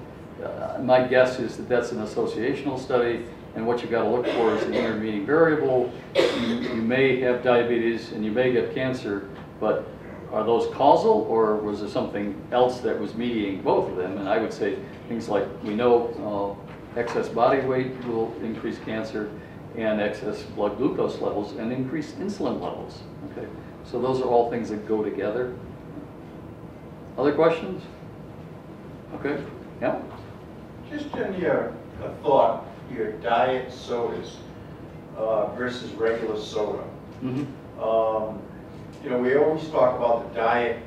My guess is that that's an associational study, and what you've got to look for is an intervening variable. You may have diabetes and you may get cancer, but are those causal, or was there something else that was mediating both of them? And I would say things like, we know excess body weight will increase cancer, and excess blood glucose levels and increased insulin levels. Okay, so those are all things that go together. Other questions? Okay, yeah. Just in your thought, your diet sodas versus regular soda. Mm-hmm. You know, we always talk about the diet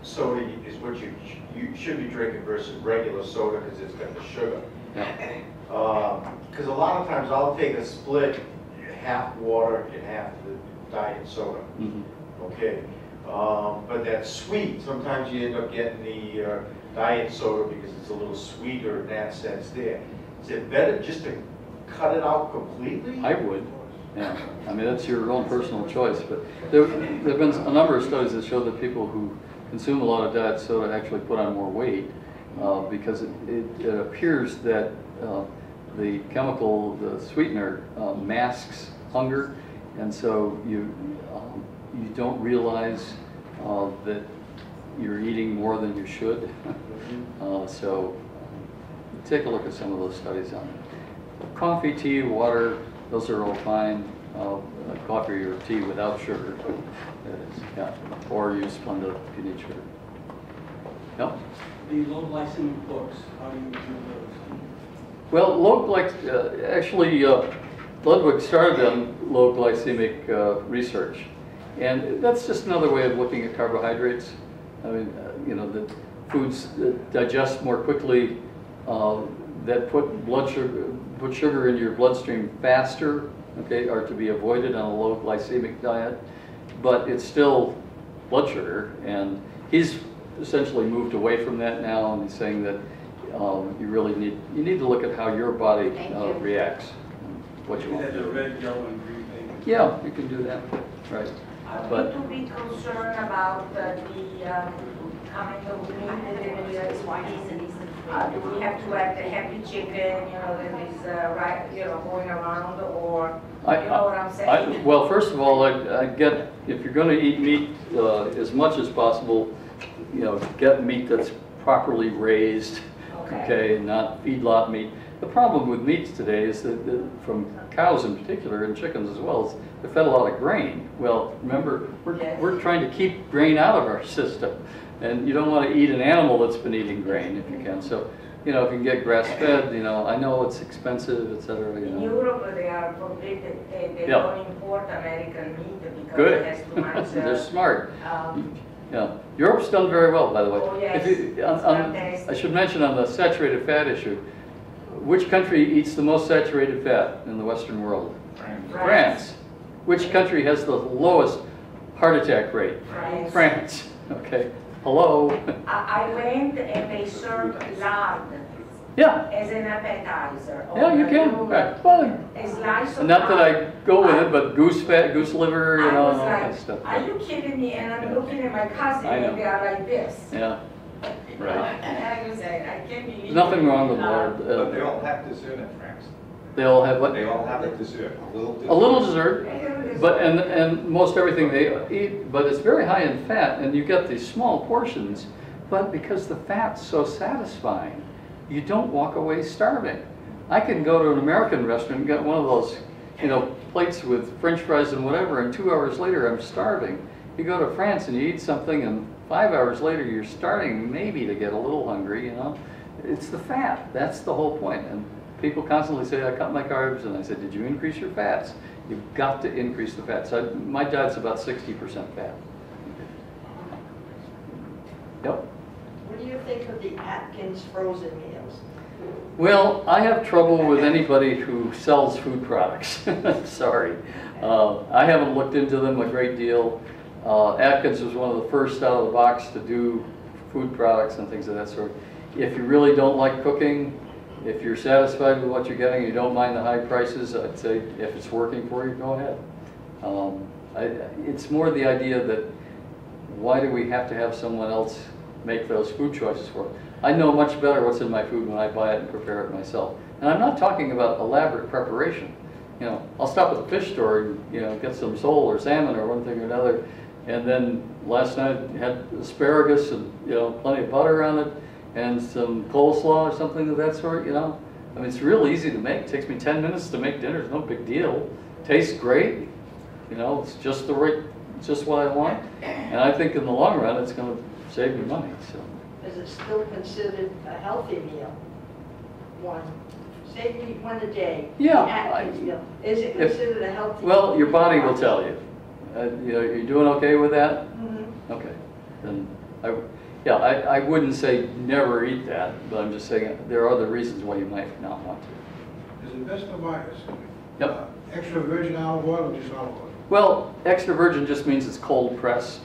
soda is what you should be drinking versus regular soda because it's got the sugar. Yeah. Because a lot of times I'll take a split, half water and half the diet soda. Mm-hmm. Okay. But that's sweet. Sometimes you end up getting the diet soda because it's a little sweeter in that sense there. Is it better just to cut it out completely? I would, yeah. I mean, that's your own personal choice, but there have been a number of studies that show that people who consume a lot of diet soda actually put on more weight because it appears that the chemical, the sweetener, masks hunger, and so you don't realize that you're eating more than you should. So take a look at some of those studies on it. Coffee, tea, water, those are all fine. Coffee or tea without sugar, that is, yeah. Or use Splenda if you need sugar. Yep. The low glycemic books, how do you do those? Well, actually, Ludwig started on low glycemic research. And that's just another way of looking at carbohydrates. I mean, you know, the foods that digest more quickly, that put sugar in your bloodstream faster, okay, are to be avoided on a low glycemic diet. But it's still blood sugar, and he's essentially moved away from that now, and he's saying that you really need to look at how your body reacts, what you want to The do. red, yellow, and green thing. Yeah, you can do that, right. But to be concerned about the kind of meat that do we have to have the happy chicken, you know, that is right, you know, going around, or you know what I'm saying? Well, first of all, I get, if you're going to eat meat as much as possible, you know, get meat that's properly raised, okay, not feedlot meat. The problem with meats today is that, from cows in particular, and chickens as well, is they're fed a lot of grain. Well, remember, we're trying to keep grain out of our system, and you don't want to eat an animal that's been eating grain if you can. So, you know, if you can get grass-fed, you know, I know it's expensive, etc. You know. In Europe, they are forbidden. They don't import American meat because Good. it has too much. They're smart. Yeah, Europe's done very well, by the way. Oh, yes. I should mention on the saturated fat issue, which country eats the most saturated fat in the Western world? France. Which country has the lowest heart attack rate? France. Okay. Hello. I went and they served lard Yeah. as an appetizer. Yeah, you can. Right. Well, A slice of not that lard. I go with it, but goose fat, goose liver, you I know, was and all that like, stuff. are you kidding me? And I'm looking at my cousin I know. and they are like this. Yeah. Right. And I was like, I can't believe There's nothing it. wrong with lard. But they all have dessert in France. They all have what? They all have a dessert, a little dessert. A little dessert, but and most everything they eat, but it's very high in fat, and you get these small portions, but because the fat's so satisfying, you don't walk away starving. I can go to an American restaurant and get one of those, you know, plates with French fries and whatever, and 2 hours later I'm starving. You go to France and you eat something, and 5 hours later you're starting maybe to get a little hungry, you know. It's the fat, that's the whole point. And people constantly say, I cut my carbs, and I said, did you increase your fats? You've got to increase the fats. So my diet's about 60% fat. Yep. What do you think of the Atkins frozen meals? Well, I have trouble with anybody who sells food products. Sorry. I haven't looked into them a great deal. Atkins was one of the first out of the box to do food products and things of that sort. If you really don't like cooking, if you're satisfied with what you're getting, you don't mind the high prices, I'd say if it's working for you, go ahead. It's more the idea that why do we have to have someone else make those food choices for us? I know much better what's in my food when I buy it and prepare it myself. And I'm not talking about elaborate preparation. You know, I'll stop at the fish store and, you know, get some sole or salmon or one thing or another. And then last night I had asparagus and, you know, plenty of butter on it, and some coleslaw or something of that sort, you know. I mean, it's real easy to make. It takes me 10 minutes to make dinner. It's no big deal. Tastes great. You know, it's just the right, it's just what I want. And I think in the long run, it's going to save you money. So. Is it still considered a healthy meal? One. Say you eat one a day. Yeah, the Atkins meal. Is it if- considered a healthy Well, meal? your body will tell you. You know, you're doing okay with that? Mm-hmm. Okay. Then I wouldn't say never eat that, but I'm just saying there are other reasons why you might not want to. Is it best to buy Yep. extra virgin olive oil or just olive oil? Well, extra virgin just means it's cold pressed.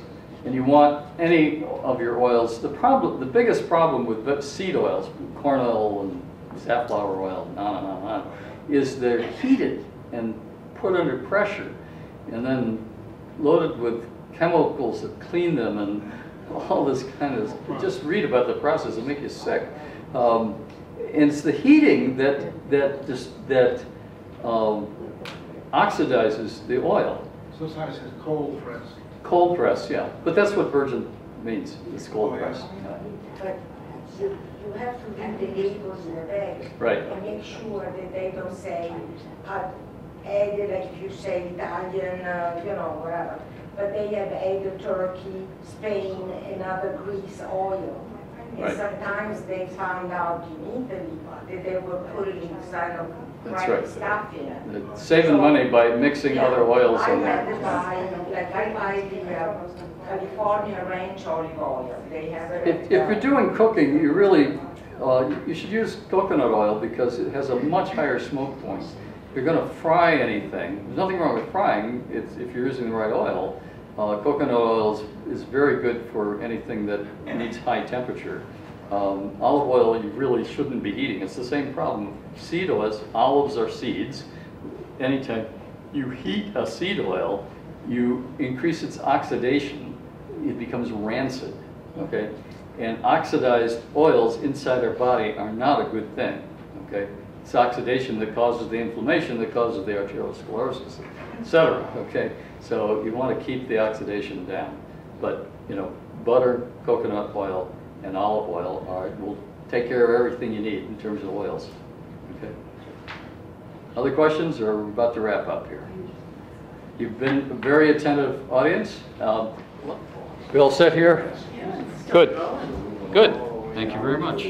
And you want any of your oils. The biggest problem with seed oils, corn oil and safflower oil, on, is they're heated and put under pressure and then loaded with chemicals that clean them and all this kind of, just read about the process, it'll make you sick. And it's the heating that oxidizes the oil. Sometimes it's cold press. Cold press, yeah. But that's what virgin means, it's cold press. But you have to read the labels in the bag. Right. And make sure that they don't say, added, like if you say Italian, whatever. But they have added Turkey, Spain, and other Greece oil. And Right. sometimes they found out in Italy that they were putting kind of That's crappy right. stuff in it. Saving money by mixing other oils in I had to there. buy the California Ranch olive oil. They have it. If you're doing cooking, you really, you should use coconut oil because it has a much higher smoke point. If you're going to fry anything, there's nothing wrong with frying if you're using the right oil. Coconut oil is very good for anything that needs high temperature. Olive oil you really shouldn't be heating. It's the same problem. Seed oils, olives are seeds. Anytime you heat a seed oil, you increase its oxidation. It becomes rancid, okay? And oxidized oils inside our body are not a good thing, okay? It's oxidation that causes the inflammation, that causes the arteriosclerosis, etc., okay? So you want to keep the oxidation down. But, butter, coconut oil, and olive oil will take care of everything you need in terms of oils, okay? Other questions, or we're about to wrap up here? You've been a very attentive audience. We all set here? Good. Good. Thank you very much.